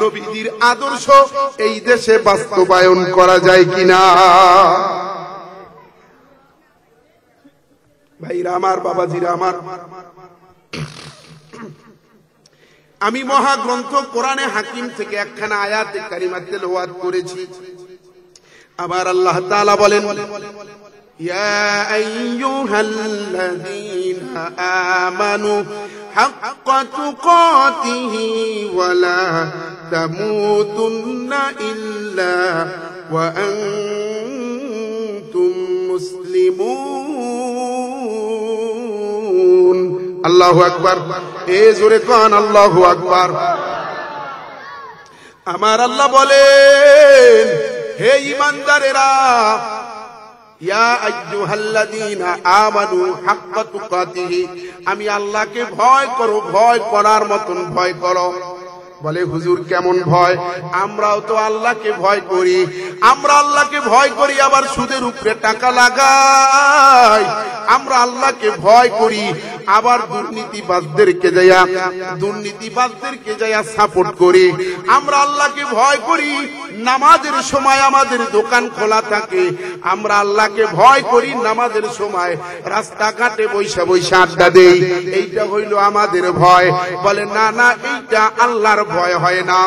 নবীজির আদর্শ এই দেশে বাস্তবায়ন করা যায় কিনা। ভাইরা আমার, বাবাজিরা আমার, আমি মহাগ্রন্থ কোরআনে হাকিম থেকে একখানা আয়াতে কারিমা তেলাওয়াত করেছি। আবার আল্লাহ তাআলা বলেন ইয়া আইয়ুহাল্লাযীনা আমানু হাক্কা তুকাতিহি ওয়া লা তামুতুন্না ইল্লা ওয়া আনতুম মুসলিমুন। আল্লাহু আকবার, এ জোরে কান আল্লাহু আকবার। আমার আল্লাহ বলেন হে ঈমানদারেরা, ইয়া আইয়ুহাল্লাযীনা আমানু হাক্কা তুকাতিহি, আমি আল্লাহকে ভয় করো, ভয় করার মতন ভয় করো। বলে হুজুর কেমন ভয়? আমরাও তো আল্লাহকে ভয় করি, আমরা আল্লাহকে ভয় করি আবার সুদের উপরে টাকা লাগাই, আমরা আল্লাহকে ভয় করি আবার দুর্নীতিবাজদেরকে যাইয়া সাপোর্ট করি। আমরা আল্লাহকে ভয় করি, নামাজের সময় আমাদের দোকান খোলা থাকে, আমরা আল্লাহকে ভয় করি, নামাজের সময় রাস্তাঘাটে বৈশা বৈশা আড্ডা দেই, এইটা হইল আমাদের ভয়। বলে না না, এইটা আল্লাহর ভয় হয় না।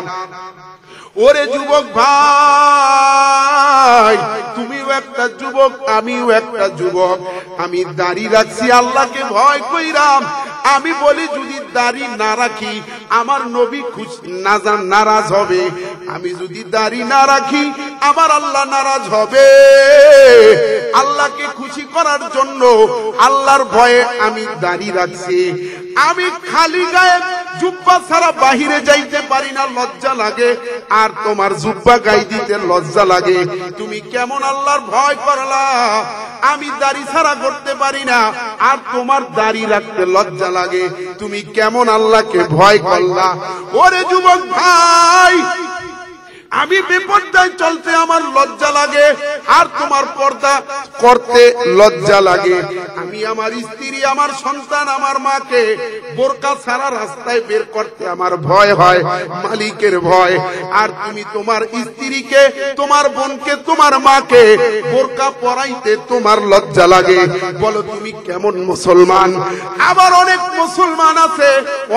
ওরে যুবক ভাই, তুমিও একটা যুবক, আমিও একটা যুবক, আমি দাড়ি রাখছি আল্লাহকে ভয় কইরাম, আমি বলি যদি দাড়ি না রাখি আমার নবী নারাজ হবে, আমি যদি দাড়ি না রাখি আমার আল্লাহ নারাজ হবে। আল্লাহকে খুশি করার জন্য আল্লাহর ভয়ে আমি দাড়ি রাখছি। আমি খালি গায়ে জুব্বা ছাড়া বাহিরে যাইতে পারি না, লজ্জা লাগে। আর তোমার জুব্বা গায়ে দিতে লজ্জা লাগে। তুমি কেমন আল্লাহর ভয় করলা? আমি দাড়ি ছাড়া করতে পারি না আর তোমার দাড়ি রাখতে লজ্জা লাগে। তুমি কেমন আল্লাহকে ভয় করলা? ওরে যুবক ভাই, আমি বেপরদায় চলতে আমার লজ্জা লাগে আর তোমার পর্দা করতে লজ্জা লাগে। আমি আমার স্ত্রী, আমার সন্তান, আমার মাকে বোরকা ছাড়া রাস্তায় বের করতে আমার ভয় হয়, মালিকের ভয়। আর তুমি তোমার স্ত্রীকে, তোমার বোনকে, তোমার মাকে বোরকা পরাইতে তোমার লজ্জা লাগে। বলো তুমি কেমন মুসলমান? আবার অনেক মুসলমান আছে,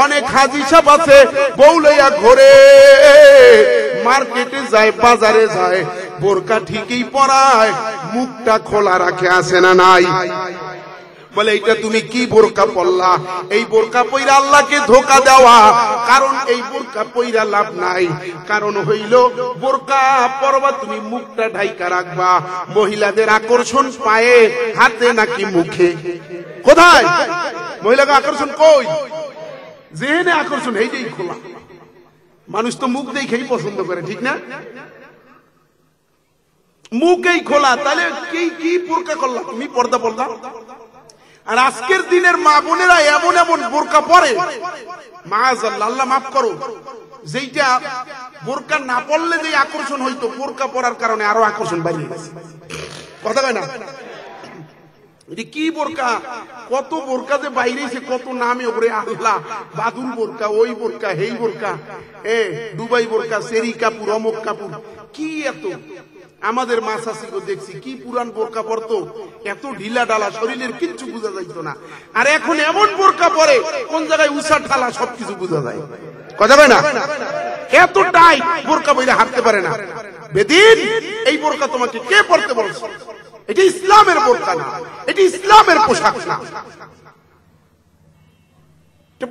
অনেক হাজী সাহেব আছে, বউ লইয়া ঘোরে, মার্কেটে যায়, বাজারে যায়, বোরকা ঠিকই পরায়, মুখটা খোলা রাখে, আসে না নাই? বলে এটা তুমি কি বোরকা পরলা? এই বোরকা পইরা আল্লাহকে ধোঁকা দেওয়া। কারণ এই বোরকা পইরা লাভ নাই। কারণ হইল বোরকা পরবা তুমি মুখটা ঢাইকা রাখবা। মহিলাদের আকর্ষণ পায়ে, হাতে নাকি মুখে? কোথায় মহিলাকে আকর্ষণ? কই যেখানে আকর্ষণ এই যেই খোলা। মানুষ তো মুখ দেখেই পছন্দ করে, ঠিক না? মুখেই খোলা, তাহলে কি বোরকা করলা তুমি? পর্দা পর্দা। আর আজকের দিনের মা বোনেরা এমন এমন বোরকা পরে, মাআযাল্লাহ, আল্লাহ মাফ করো, যেইটা বোরকা না পরলে যে আকর্ষণ হইতো, বোরকা পরার কারণে আরো আকর্ষণ বাড়িয়ে গেছে। কথা কয় না? কি বোরকা, কত বোরকা যে বাইরেছে, কত নামে ওপরে, আল্লাহ, বাদুল বোরকা, ওই বোরকা, হেই বোরকা, দুবাই বোরকা, সেরি কাপুর, অমুক কাপুর, কি এত। আমাদের মাসাসিকে দেখছি কি পুরান বোরকা পরতো, এত ঢিলা ডালা, শরীরের কিচ্ছু বোঝা যাইতো না। আর এখন এমন বোরকা পরে কোন জায়গায় উষা ঠালা সবকিছু বোঝা যায়। কথা কয় না? এত টাইট বোরকা বইলে হাঁটতে পারে না। বেদিন, এই বোরকা তোমাকে কে পরতে বলছে? এটি ইসলামের বোরকা না, এটি ইসলামের পোশাক না।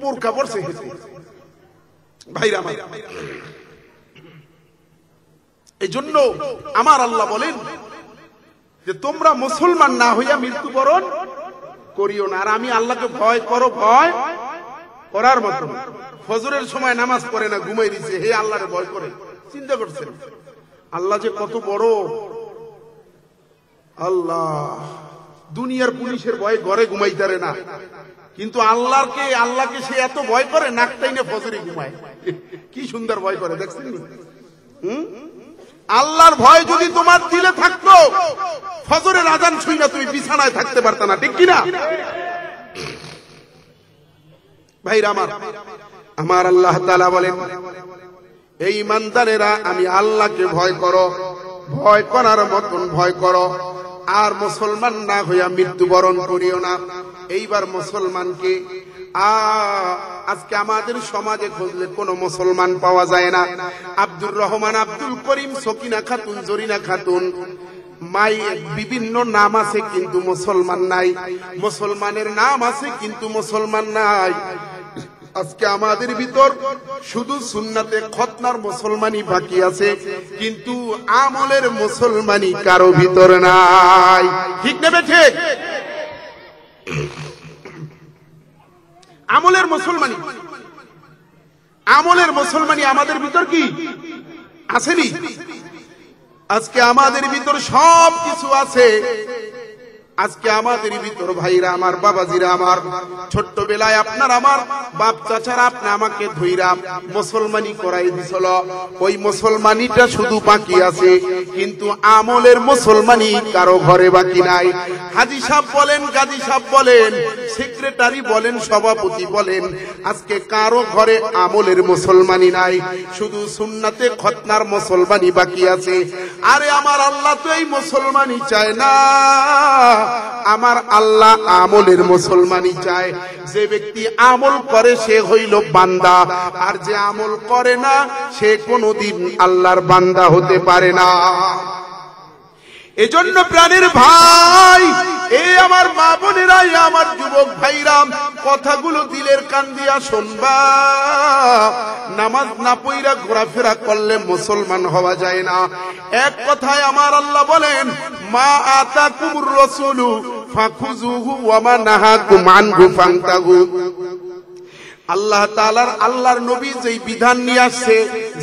বোরকা পরছে ভাইরা আমার। এই জন্য আমার আল্লাহ বলেন যে তোমরা মুসলমান না হইয়া মৃত্যুবরণ করিও না। আর আমি আল্লাহকে ভয় করো, ভয় করার মতো। ফজরের সময় নামাজ পড়ে না, ঘুমাই দিচ্ছে, হে আল্লাহরে ভয় করে। চিন্তা করছেন আল্লাহ যে কত বড়। আল্লাহ দুনিয়ার পুলিশের ভয়ে ঘরে ঘুমাইতারে না, কিন্তু আল্লাহকে সে এত ভয় করে, নাকটাই না ফজরে ঘুমায়। কি সুন্দর ভয় করে, দেখছেন? আল্লাহর ভয় যদি তোমার দিলে থাকতো, ফজরের আজান শুই না তুমি বিছানায় থাকতে পারত না, ঠিক কিনা ভাইরা আমার? আল্লাহ তাআলা বলেন, এই ইমানদারেরা আমি আল্লাহকে ভয় করো, ভয় করার মতন ভয় করো, আর মুসলমান না হইয়া মৃত্যুবরণ করিও না। এইবার মুসলমানকে আজকে আমাদের সমাজে খুঁজলে কোনো মুসলমান পাওয়া যায় না। আব্দুর রহমান, আব্দুল করিম, সকিনা খাতুন, জরিনা খাতুন, মাই বিভিন্ন নাম আছে কিন্তু মুসলমান নাই। মুসলমানের নাম আছে কিন্তু মুসলমান নাই। আজকে আমাদের ভিতর শুধু সুন্নাতে খতনার মুসলমানই বাকি আছে, কিন্তু আমলের মুসলমানই কারো ভিতর নাই। ঠিক নেবে? ঠিক। আমলের মুসলমানই আমাদের ভিতর কি আসেনি? আজকে আমাদের ভিতর সব কিছু আছে। আজকে আমাদের ভিতর ভাইরা আমার, বাবাজিরা আমার, ছোট্টবেলায় আপনার আমার বাপ চাচারা আপনি আমাকে ধইরা মুসলমানি করাই দিছিল, ওই মুসলমানিটা শুধু বাকি আছে, কিন্তু আমলের মুসলমানি কারো ঘরে বাকি নাই। হাজী সাহেব বলেন, গাজী সাহেব বলেন, সেক্রেটারি বলেন, সভাপতি বলেন, আজকে কারো ঘরে আমলের মুসলমানি নাই, শুধু সুন্নাতে খতনার মুসলমানি বাকি আছে। আরে আমার আল্লাহ তো এই মুসলমানি চায় না, আমার আল্লাহ আমলের মুসলমানই চায়। যে ব্যক্তি আমল করে সে হইল বান্দা, আর যে আমল করে না সে কোনদিন আল্লাহর বান্দা হতে পারে না। এজন্য প্রাণের ভাই, এই আমার মা বোনেরা, আমার যুবক ভাইরা, কথাগুলো দিলের কান দিয়া শুনবা। নামাজ না পড়া ঘোরাফেরা করলে মুসলমান হওয়া যায় না। এক কথায় আমার আল্লাহ বলেন, মা আতাকুমুর রাসূলু ফাখুযুহু ওয়া মা নাহাকুম আনহু ফান্তাহু। আল্লাহ তাআলার আল্লাহর নবী যেই বিধান নিয়ে আসছে,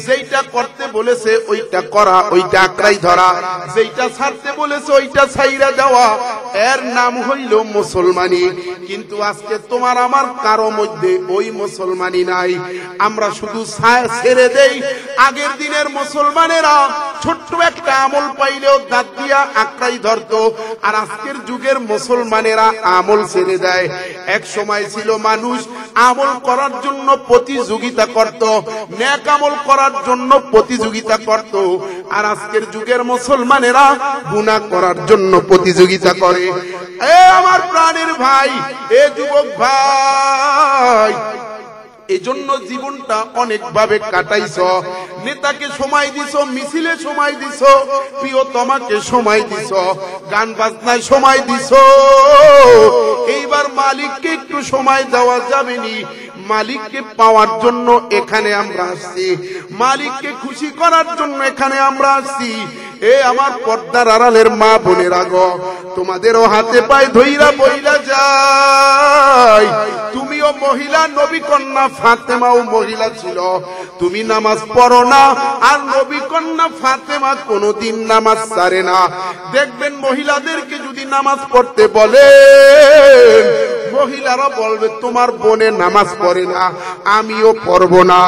যেইটা করতে বলেছে ওইটা করা, ওইটা আঁকড়াই ধরা, যেইটা ছাড়তে বলেছে ওইটা ছাইরা দেওয়া, এর নাম হইল মুসলমানি। কিন্তু আজকে তোমার আমার কারো মধ্যে ওই মুসলমানি নাই। আমরা শুধু ছেড়ে দেই। আগের দিনের মুসলমানেরা ছোট্ট একটা আমল পাইলেও দাঁত দিয়া আঁকড়াই ধরতো, আর আজকের যুগের মুসলমানেরা আমল ছেড়ে দেয়। এক সময় ছিল মানুষ আমল করার জন্য প্রতিযোগিতা করত, নেক আমল করার জন্য প্রতিযোগিতা করত, আর আজকের যুগের মুসলমানেরা গুনাহ করার জন্য প্রতিযোগিতা করে। এ আমার প্রাণের ভাই, এ যুবক ভাই, এজন্য জীবনটা অনেক ভাবে কাটাইছ। নেতাকে সময় দিছ, মিছিলে সময় দিছ, প্রিয়তমাকে সময় দিছ, গান বাজনায় সময় দিছ। এইবার মালিককে একটু সময় দেওয়া যাবে নি। মালিককে পাওয়ার জন্য এখানে আমরা আসছি, মালিককে খুশি করার জন্য এখানে আমরা আসছি। এ আমার পর্দার আড়ালের মা বোনেরা গো, তোমাদেরও হাতে পায়ে ধইরা বইলা যায়। তুমিও মহিলা, নবী কন্যা ফাতেমাও মহিলা ছিল। তুমি নামাজ পড়ো না, আর নবী কন্যা ফাতেমা কোনদিন নামাজ ছাড়ে না। দেখবেন মহিলাদেরকে যদি নামাজ পড়তে বলে, মহিলারা বলবে তোমার বোনে নামাজ পড়ে না, আমিও পড়ব না।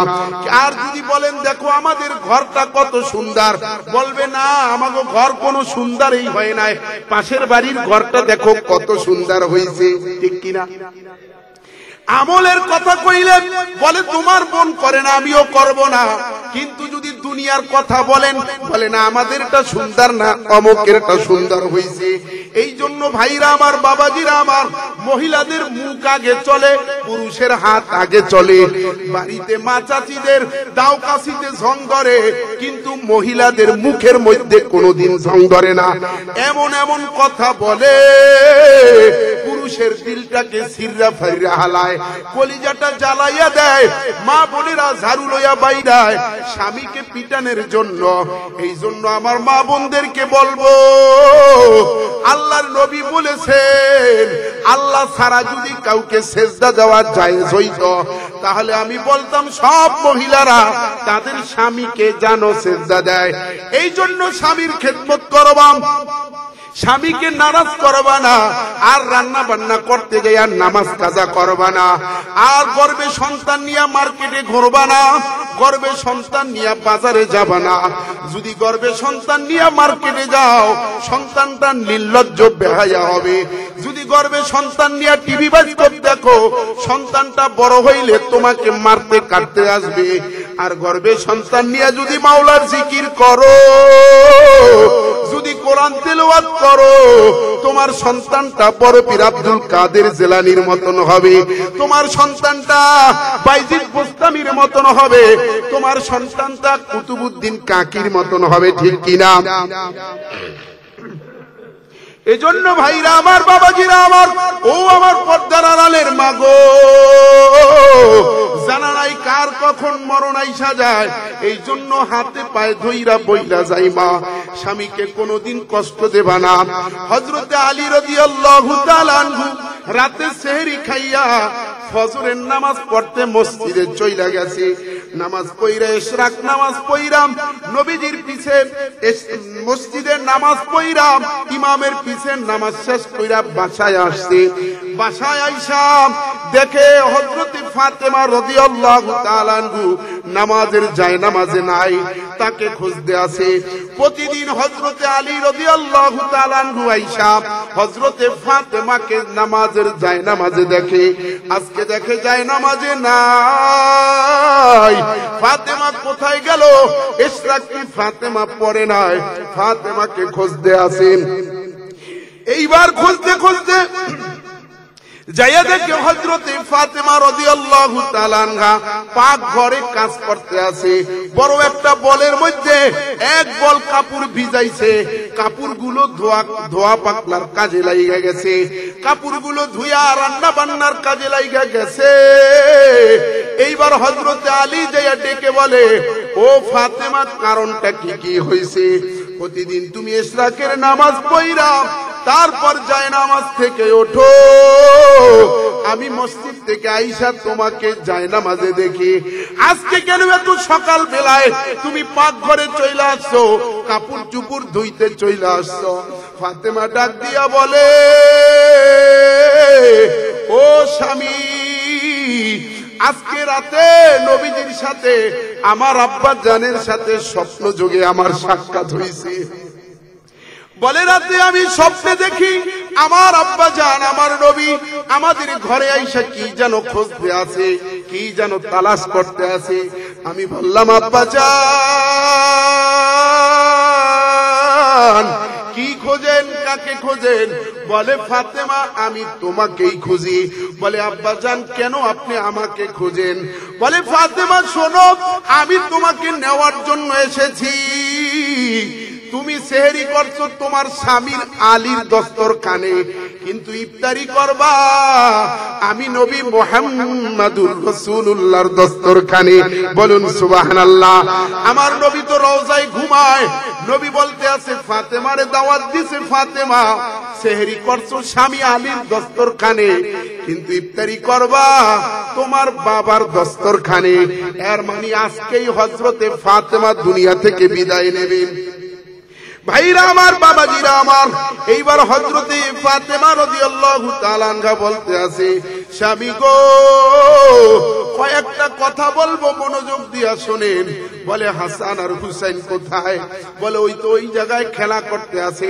আর যদি বলেন দেখো আমাদের ঘরটা কত সুন্দর, বলবে না আমাগো ঘর কোনো সুন্দরই হয় নাই, পাশের বাড়ির ঘরটা দেখো কত সুন্দর হয়েছে। ঠিক কিনা? আমলের কথা কইলে বলে তোমার বোন করে না, আমিও করব না। কিন্তু যদি দুনিয়ার কথা বলেন, বলে না আমাদেরটা সুন্দর না, অমুকেরটা সুন্দর হয়েছে। এই জন্য ভাইরা আমার, বাবাজিরা আমার, মহিলাদের মুখ আগে চলে, পুরুষের হাত আগে চলে। বাড়িতে মা চাচিদের দাও কাশিতে ঝং ধরে, কিন্তু মহিলাদের মুখের মধ্যে কোনোদিন ঝং ধরে না। এমন এমন কথা বলে পুরুষের দিলটাকে সিররা ফাইরা হালায়, কলিজাটা জ্বালাইয়া দেয়। মা বোনেরা ঝাড়ু লইয়া বাইরায় স্বামীকে পিটানের জন্য। এই জন্য আমার মা বোনদেরকে বলবো, আল্লাহর নবী বলেছেন আল্লাহ ছাড়া যদি কাউকে সেজদা দেওয়া জায়েজ হইত, তাহলে আমি বলতাম সব মহিলারা তাদের স্বামীকে জানো সেজদা দেয়। এই জন্য স্বামীর খেদমত করবা, স্বামীকে নারাজ করবা না, আর রান্না বান্না করতে যাই আর নামাজ কাজা করবা না, আর গর্বে সন্তান নিয়ে মার্কেটে ঘুরবা না, গর্বে সন্তান নিয়ে বাজারে যাবা না। যদি গর্বে সন্তান নিয়ে মার্কেটে যাও, সন্তানটা নির্লজ্জ বেহায়া হবে। যদি গর্বে সন্তান নিয়ে টিভি বাজকপ দেখো, সন্তানটা বড় হইলে তোমাকে মারতে কাটতে আসবে। আর গর্বে সন্তান নিয়ে যদি মাওলার জিকির করো, যদি কোরআন তেলাওয়াত করো, তোমার সন্তানটা বড় পীর আব্দুল কাদের জিলানীর মতন হবে, তোমার সন্তানটা বাইজিদ বুস্তামির মতন হবে, তোমার সন্তানটা কুতুবউদ্দিন কাকির মতন হবে। ঠিক কিনা? এজন্য ভাইরা আমার, বাবাজিরা আমার, ও আমার পর্দার আড়ালের মাগো, জানা নাই কার কখন মরণ আইসা যায়। এই জন্য হাতে পায়ে ধইরা বইলা যাই মা, স্বামীকে কোনোদিন কষ্ট দেবা না। হযরতে আলী রাদিয়াল্লাহু তাআলা আনহু রাতে সেহরি খাইয়া ফজরের নামাজ পড়তে মসজিদে চইলা গেছে। নামাজ পড়া, ইশরাক নামাজ পড়া, নবীজির পিছে মসজিদে নামাজ পড়া, ইমামের পিছে নামাজ শেষ কইরা বাসায় আসছে। বাসায় আইসা দেখে হযরতে ফাতেমা রাদিয়াল্লাহু তাআলা আনহু নামাজের জায়নামাজে নাই, তাকে খুঁজতে আছে। প্রতিদিন হযরতে আলী রাদিয়াল্লাহু তাআলা আনহু আইসা হযরতে ফাতেমাকে নামাজের জায়নামাজে দেখে। আজকে দেখে জায়নামাজে নাই। ফাতেমা কোথায় গেল? ইশরাক কি ফাতেমা পড়ে নাই? ফাতেমাকে খুঁজতে আছে। এইবার খুঁজতে খুঁজতে যাইয়া দেখে হযরতে ফাতেমা রাদিয়াল্লাহু তাআলা আনহা পাক ঘরে কাজ করতে আছে। বড় একটা বলের মধ্যে এক বল কাপড় ভিজাইছে, কাপড়গুলো ধোয়া পাকলার কাজে লাগিয়া গেছে, কাপড়গুলো ধুইয়া রান্না বান্নার কাজে লাগিয়া গেছে। এইবার হযরতে আলী যাইয়া ডেকে বলে, ও ফাতেমা, কারণটা কি হয়েছে? প্রতিদিন তুমি ইশরাকের নামাজ পড়া তারপর যায় নামাজ থেকে ওঠো, আমি মসজিদ থেকে আইসা তোমাকে যায় নামাজে দেখি, আজকে কেন এত সকাল বেলায় তুমি পাক ঘরে চলে আসছো, কাপড় চুপড় ধুইতে চলে আসছো? ফাতেমা ডাক দিয়া বলে, ও স্বামী, আজকে রাতে নবীজির সাথে আমার আব্বা জানের সাথে স্বপ্ন যোগে আমার সাক্ষাৎ হয়েছে। বলে রাতে আমি স্বপ্নে দেখি আমার আব্বা জান, আমার নবী আমাদের ঘরে আইসা কি যেন খুঁজতে আছে, কি যেন তালাশ করতে আছে। আমি বললাম, আব্বা জান কি খোঁজেন, কাকে খোঁজেন? বলে, ফাতেমা, আমি তোমাকেই খুঁজি। বলে, আব্বা জান কেন আপনি আমাকে খুঁজেন? বলে, ফাতেমা শোনো, আমি তোমাকে নেওয়ার জন্য এসেছি। তুমি সেহরি করছো তোমার স্বামীর আলীর দস্তরখানে, কিন্তু ইফতারি করবা আমি নবী মুহাম্মাদুর রাসূলুল্লাহর দস্তরখানে। বলুন সুবহানাল্লাহ। আমার নবী তো রওজায় ঘুমায়, নবী বলতে আছে ফাতেমারে দাওয়াত দিছে, ফাতেমা সেহরি করছো স্বামী আলীর দস্তরখানে, কিন্তু ইফতারি করবা তোমার বাবার দস্তরখানে। এর মানে আজকেই হযরতে ফাতেমা দুনিয়া থেকে বিদায় নেবেন। ভাইরা আমার, বাবাজিরা আমার, এইবার হযরতে ফাতেমা রাদিয়াল্লাহু তাআলা আনহা বলতে আছে, স্বামী গো, কয়েকটা কথা বলবো, মনোযোগ দিয়া শোনেন। বলে, হাসান আর হুসাইন কোথায়? বলে, ওই তো ওই জায়গায় খেলা করতে আছে।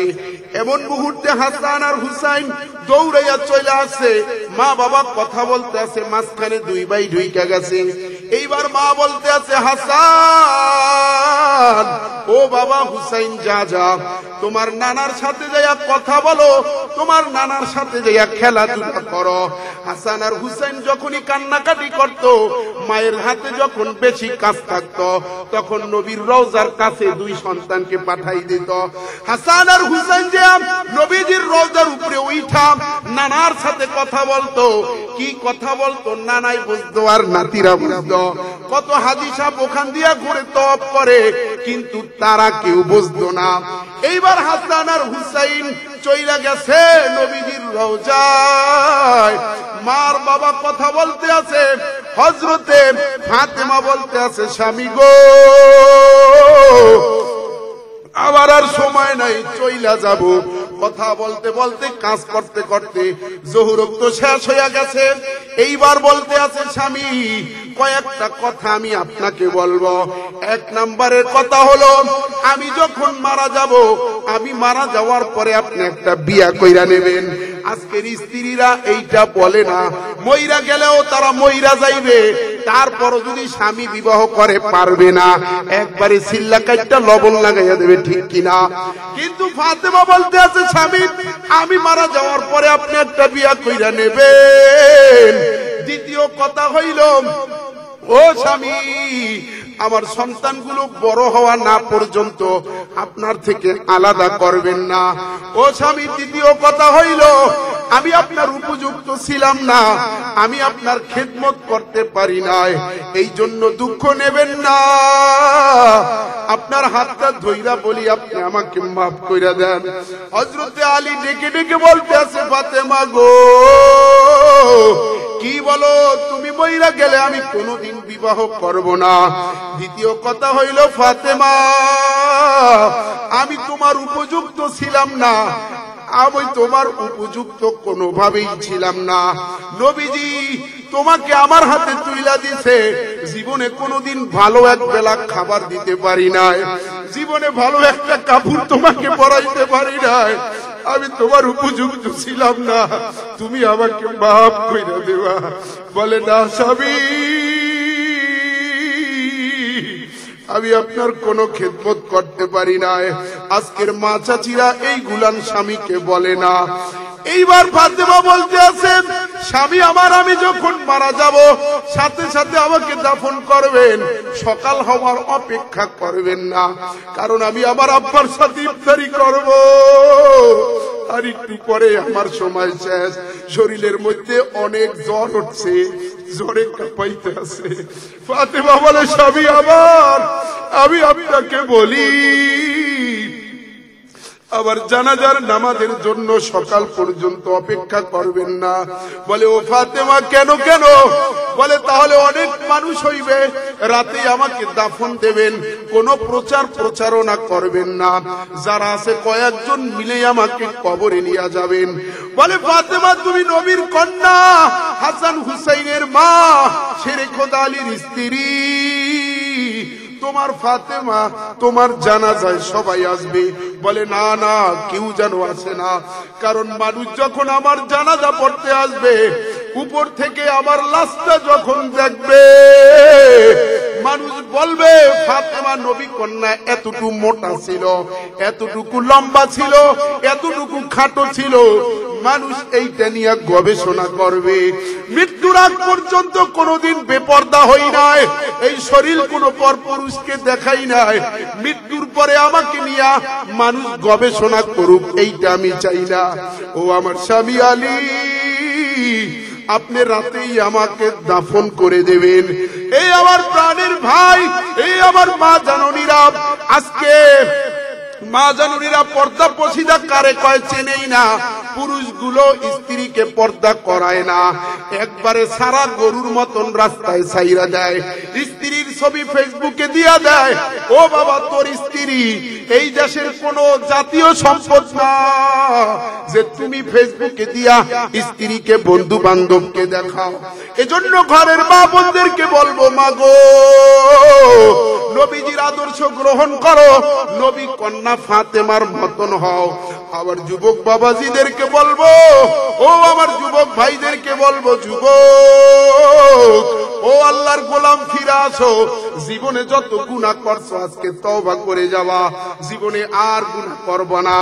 এমন মুহূর্তে হাসান আর হুসাইন দৌড়াইয়া চলে আসছে, মা বাবা কথা বলতে আছে, মাঝখানে দুই ভাই ঢুইকা গেছে। এইবার মা বলতে আছে, হাসান ও বাবা হুসাইন, যা যা তোমার নানার সাথে যাইয়া কথা বলো, তোমার নানার সাথে যাইয়া খেলাধুলা করো। হাসান আর হুসাইন যখনই কান্নাকাটি করত, মায়ের হাতে যখন বেশি কাজ থাকতো, তখন নবীর রওজার কাছে দুই সন্তানকে পাঠাই দিত। হাসান আর হুসাইন যে নবীজির রওজার উপরে উঠা নানার সাথে কথা বলতো। কি কথা বলতো? নানাই বুঝতো আর নাতিরা বুঝতো। কত হাজী সাহেব ওখান দিয়া ঘুরে তওয়াব করে, কিন্তু তারা কেউ বুঝতো না। এইবার হাসান আর হুসাইন চইলা গেছে নবীজির রওজায়, মার বাবা কথা বলতে আছে, হযরতে ফাতেমা বলতে আছে, স্বামী গো, আবার আর সময় নাই, চইলা যাব। কথা বলতে বলতে, কাজ করতে করতে জোহর তো শেষ হইয়া গেছে। এইবার বলতে আছে, স্বামী কয়েকটা কথা আমি আপনাকে বলবো। এক নম্বরের কথা হলো, আমি যখন মারা যাব, আমি মারা যাওয়ার পরে আপনি একটা বিয়া কইরা নেবেন। আজকের স্ত্রীরা এইটা বলে না, মইরা গেলেও তারা মইরা যাইবে, তারপর যদি স্বামী বিবাহ করে পারবে না, একবারে সিল্লা কাটটা লবণ লাগাইয়া দেবে, ঠিক কিনা? কিন্তু ফাতেমা বলতে আছে, স্বামী আমি মারা যাওয়ার পরে আপনি একটা বিয়া কইরা নেবেন। দ্বিতীয় কথা হইল, ও স্বামী, আমার সন্তানগুলো বড় হওয়া না পর্যন্ত আপনার থেকে আলাদা করবেন না। ও স্বামী, তৃতীয় কথা হইল, আমি আপনার উপযুক্ত ছিলাম না, আমি আপনার খেদমত করতে পারি নাই, এই জন্য দুঃখ নেবেন না। আপনার হাতটা ধইরা বলি, আপনি আমাকে মাফ কইরা দেন। হযরতে আলী ডেকে ডেকে বলতে আছে, ফাতেমা গো, কি বলো? তুমি মইরা গেলে আমি কোনোদিন বিবাহ করব না। দ্বিতীয় কথা হইল, ফাতেমা আমি তোমার উপযুক্ত ছিলাম না, আমি তোমার উপযুক্ত কোনোভাবেই ছিলাম না। নবীজি তোমাকে আমার হাতে তুইলা দিছে, জীবনে কোনোদিন ভালো এক বেলা খাবার দিতে পারি নাই, জীবনে ভালো একটা কাপড় তোমাকে পরাইতে পারি নাই, আমি তোমার উপযুক্ত ছিলাম না, তুমি আমাকে মাফ কইরা দেবা। বলে, না স্বামী, আমি আপনার কোনো খেদমত করতে পারি নাই। আজকের মা চাচিরা এই গুলান স্বামীকে বলে না। এইবার ফাতেমা বলতে আছেন, স্বামী আমার আমি যখন মারা যাব সাথে সাথে আমাকে দাফন করবেন, সকাল হওয়ার অপেক্ষা করবেন না, কারণ আমি আমার আব্বার সাথে ইফতারি করব, আর একটু পরে আমার সময় শেষ। শরীরের মধ্যে অনেক জ্বর উঠছে, জ্বরে কাঁপাইতে আছে। ফাতেমা বলে, স্বামী আমার আমি আপনাকে বলি আবার জানাজার নামাজের জন্য সকাল পর্যন্ত অপেক্ষা করবেন না। বলে, ও ফাতেমা কেন কেন? বলে, তাহলে অনেক মানুষ হইবে, রাতে আমাকে দাফন দেবেন, কোনো প্রচার প্রচারণা করবেন না, যারা আছে কয়েকজন মিলে আমাকে কবরে নিয়ে যাবেন। বলে, ফাতেমা তুমি নবীর কন্যা, হাসান হুসাইনের মা, শেরে খোদা আলীর স্ত্রী, তোমার ফাতেমা তোমার জানাজায় সবাই আসবে। বলে, না না, কেউ যেন আসে না, কারণ মানুষ যখন আমার জানাজা পড়তে আসবে, উপর থেকে আমার লাশটা যখন দেখবে, মানুষ বলবে ফাতেমা নবী কন্যা এতটুকু মোটা ছিল, এতটুকু লম্বা ছিল, এতটুকু খাটো ছিল। মানুষ এইটা নিয়ে গবেষণা করবে। মৃত্যুর আগ পর্যন্ত কোনোদিন বেপর্দা হই নাই, এই শরীর কোনো পরপুরুষকে দেখাই নাই। মৃত্যুর পরে আমাকে নিয়ে মানুষ গবেষণা করুক, এইটা আমি চাই না। ও আমার স্বামী আলী, আপনি রাতেই আমাকে দাফন করে দেবেন। এই আমার প্রাণের ভাই, এই আমার মা জাননীরা, আজকে মা জাননীরা পর্দা পশিদা কারে কয় চেনেই না। পুরুষগুলো স্ত্রীকে পর্দা করায় না, একবারে সারা গরুর মতন রাস্তায় ছাইরা দেয়, স্ত্রীর ছবি ফেসবুকে দিয়া দেয়। ও বাবা, তোর স্ত্রী এই দেশের কোন জাতীয় সম্পদ না যে তুমি ফেসবুকে দিয়া স্ত্রীকে বন্ধু বান্ধবকে দেখাও। এজন্য ঘরের মা বোনদেরকে বলবো, মা গো, নবীজির আদর্শ গ্রহণ করো, নবী কন্যা ফাতেমার মতন হও। আবার যুবক বাবাজিদেরকে বলবো, ও আমার যুবক ভাইদেরকে বলবো, যুবক ও আল্লাহর গোলাম ফিরে আসো। জীবনে যত গুনাহ করছো আজকে তওবা করে যাওয়া, জীবনে আর গুনাহ করব না।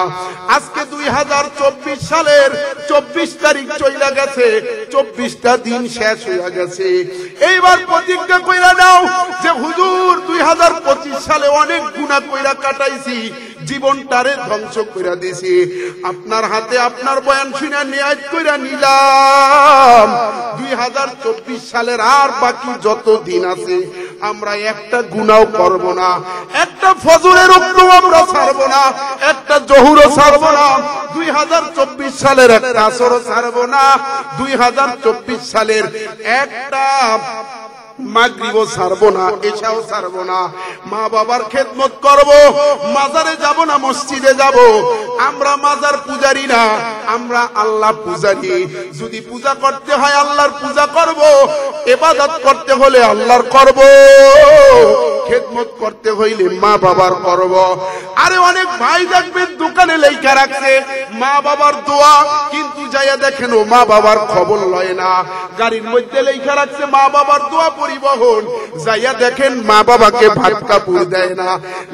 আজকে 2024 সালের 24 তারিখ চলে গেছে, 24টা দিন শেষ হয়ে গেছে। এইবার প্রতিজ্ঞা কইরা নাও যে হুজুর 2025 সালে অনেক গুনাহ কইরা কাটাইছি, জীবনটারে ধ্বংস কইরা দিছি। আপনার হাতে আপনার বয়ান শুনে নিয়াত কইরা নিলাম 2024 সালের আর বাকি যত দিন আছে আমরা একটা গুনাহ করব না, একটা ফজরের রুকু আমরা ছাড়ব না, একটা জোহরও ছাড়ব না, 2024 সালের একটা আসরও ছাড়ব না, 2024 সালের একটা মাগরিবও ছাড়বো না, এশাও ছাড়বো না। মা বাবার খেদমত করব, মাজারে যাব না, মসজিদে যাব। আমরা মাজার পূজারি না, আমরা আল্লাহ পূজারি। যদি পূজা করতে হয় আল্লাহর পূজা করব, ইবাদত করতে হলে আল্লাহর করব, খেদমত করতে হইলে মা বাবার করব। আরে অনেক ভাই দেখবেন দোকানে লেখা রাখছে মা বাবার দোয়া, কিন্তু যাইয়া দেখেন ও মা বাবার খবর লয় না। গাড়ির মধ্যে লেখা রাখছে মা বাবার দোয়া পরিবহন, যাইয়া দেখেন মা বাবাকে ভাত কাপড় দেয় না।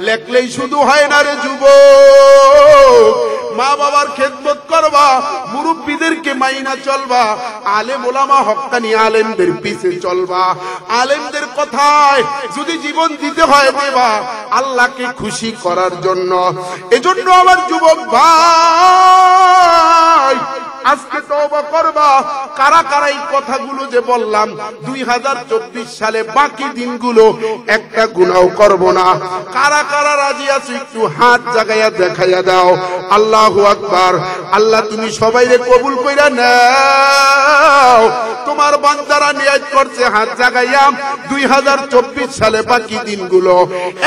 লেখলেই শুধু হয় না রে যুবক, মা বাবার খেদমত করবা, মুরব্বীদেরকে মাইনা চলবা, আলেম ওলামা হক্কানি আলেমদের পিছে চলবা, আলেমদের কথায় যদি জীবন দিতে হয় দেবা, আল্লাহকে খুশি করার জন্য। এজন্য আমার যুবক ভাই, আজকে তওবা করবা। কারা কারা এই কথাগুলো যে বললাম 2024 সালে বাকি দিনগুলো একটা গুনাহ করব না, কারা কারা রাজি আছো একটু হাত জাগাইয়া দেখাইয়া দাও। আল্লাহু আকবার। আল্লাহ তুমি সবাইরে কবুল কইরা নাও। তোমার বান্দারা নিয়ত করছে হাত জাগাইয়া 2024 সালে বাকি দিনগুলো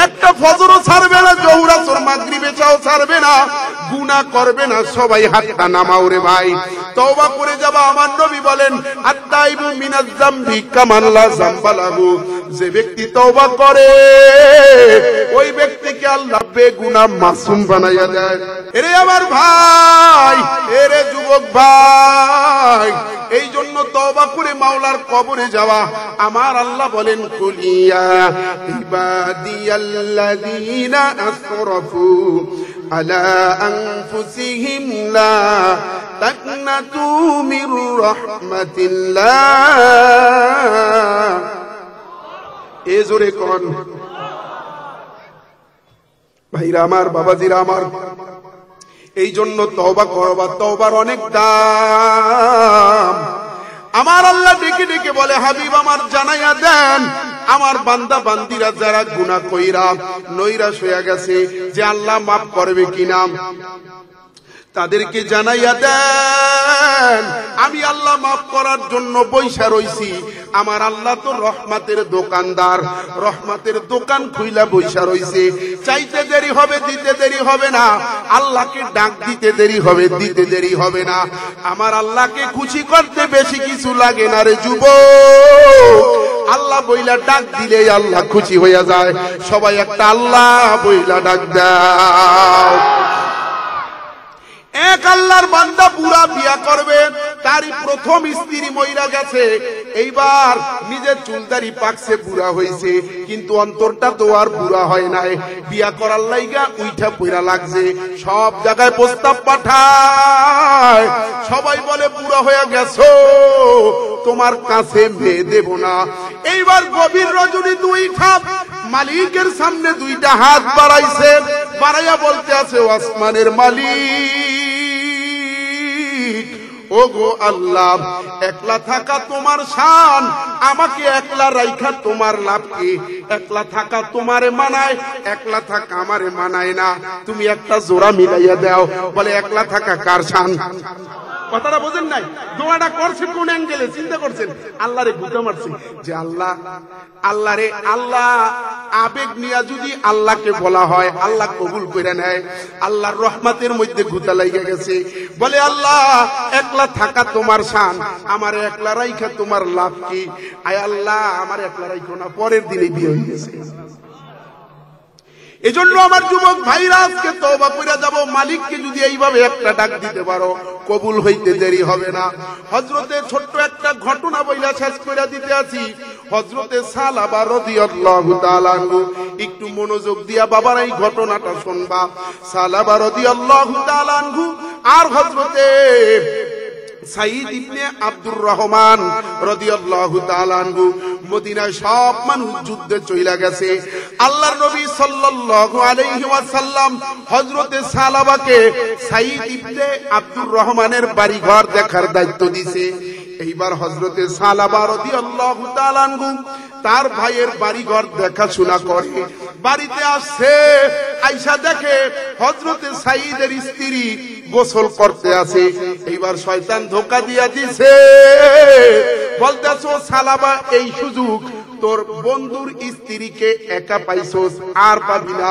একটা ফজরও ছাড়বে না, জোহর আসর মাগরিব এশাও ছাড়বে না, গুনাহ করবে না। সবাই হাতটা নামাও রে ভাই, তওবা করে যাবা। আমার নবী বলেন, আত-তাইবু মিনাজ যামবি কামান লা যামবা লাহু। যে ব্যক্তি তওবা করে ওই ব্যক্তিকে আল্লাহ বেগুনাহ মাসুম বানাইয়া দেয়। এরে আমার ভাই, এরে যুবক ভাই, এই জন্য তওবা করে মাওলার কবরে যাওয়া। আমার আল্লাহ বলেন, কুলিয়া ইবাদিয়াল্লাযীনা আসরাফু আলা আনফুসিহিম লা তাকনাতু মির রাহমাতিল্লাহ। এ জোরে কোন ভাইরা আমার, বাবাজিরা আমার, এই জন্য তওবা করবা, তওবার অনেক দাম। আমার আল্লাহ ডেকে ডেকে বলে, হাবিব আমার জানাইয়া দেন আমার বান্দা বান্দিরা যারা গুনাহ কইরা নৈরাশ হয়ে গেছে যে আল্লাহ মাফ করবে কিনা, তাদেরকে জানাইয়া দেন আমি আল্লাহ মাফ করার জন্য বৈশা রইছি। আমার আল্লাহ তো রহমতের দোকানদার, রহমতের দোকান খুইলা বৈশা রইছে। চাইতে দেরি হবে, দিতে দেরি হবে না। আল্লাহকে ডাক দিতে দেরি হবে, দিতে দেরি হবে না। আমার আল্লাহকে খুশি করতে বেশি কিছু লাগে না রে যুবক। আল্লাহ বইলা ডাক দিলে আল্লাহ খুশি হইয়া যায়। সবাই একটা আল্লাহ বইলা ডাক দাও। এক আল্লাহর বান্দা বুড়া বিয়া করবে, তারই প্রথম স্ত্রী মইরা গেছে, এইবার নিজের চুলদারি পাকছে, বুড়া হইছে, কিন্তু অন্তরটা তো আর বুড়া হয় নাই। বিয়া করার লাইগা উইঠা পইরা লাগছে, সব জায়গায় প্রস্তাব পাঠায়। সবাই বলে বুড়া হয়ে গেছো, তোমার কাছে মেয়ে দেব না। এইবার গভীর রজনী দুই খাপ মালিকের সামনে দুইটা হাত বাড়াইছে, বাড়াইয়া বলতে আছে, ও আসমানের মালিক, ও গো আল্লাহ, একলা থাকা তোমার শান, আমাকে একলা রাইখা তোমার লাভ কি? একলা থাকা তোমারে মানায়, একলা থাকা আমারে মানায় না। তুমি একটা জোড়া মিলাইয়া দাও। বলে একলা থাকা কার শান? কথাটা বোঝেন নাই? দোয়াটা করছেন কোন অ্যাঙ্গেলে? চিন্তা করছেন? আল্লাহরে গুতা মারছেন যে আল্লাহ, আল্লাহরে, আল্লাহ আবেগ নিয়ে যদি আল্লাহকে বলা হয় আল্লাহ কবুল করে নেয়। আল্লাহর রহমতের মধ্যে গুতা লাগিয়ে গেছে। বলে আল্লাহ একলা থাকা তোমার শান, আমার একলা রাইখা তোমার লাভ কি? আয় আল্লাহ আমার একলা রাইখো না। পরের দিনে বিয়ে হয়ে গেছে। এজন্য আমার যুবক ভাইরা আজকে তওবা করে যাব। মালিককে যদি এইভাবে একটা ডাক দিতে পারো, কবুল হইতে দেরি হবে না। হযরতে ছোট্ট একটা ঘটনা বইলা শেষ করে দিতে আছি। হযরতে সালাবা রাদিয়াল্লাহু তাআলা আনহু, একটু মনোযোগ দিয়া বাবার এই ঘটনাটা শুনবা। সালাবা রাদিয়াল্লাহু তাআলা আনহু আর হযরতে সাইদ ইবনে আব্দুর রহমান রাদিয়াল্লাহু তাআলা আনহু মদিনায় সব মানুষ যুদ্ধে চইলা গেছে। আল্লাহর নবী সাল্লাল্লাহু আলাইহি ওয়াসাল্লাম হযরতে সালাবাকে সাইদ ইবনে আব্দুর রহমানের বাড়ি ঘর দেখার দায়িত্ব দিয়েছে। এইবার হযরতে সালাবা রাদিয়াল্লাহু তাআলা আনহু তার ভাইয়ের বাড়ি ঘর দেখাশোনা করে। বাড়িতে আসছে, আয়েশা দেখে হযরতে সাইদের স্ত্রী গোসল করতে আছে। এইবার শয়তান ধোঁকা দিয়া দিছে, বলতেছো সালাবা এই সুযোগ তোর বন্ধুর স্ত্রীকে একা পাইছোস, আর পাবি না।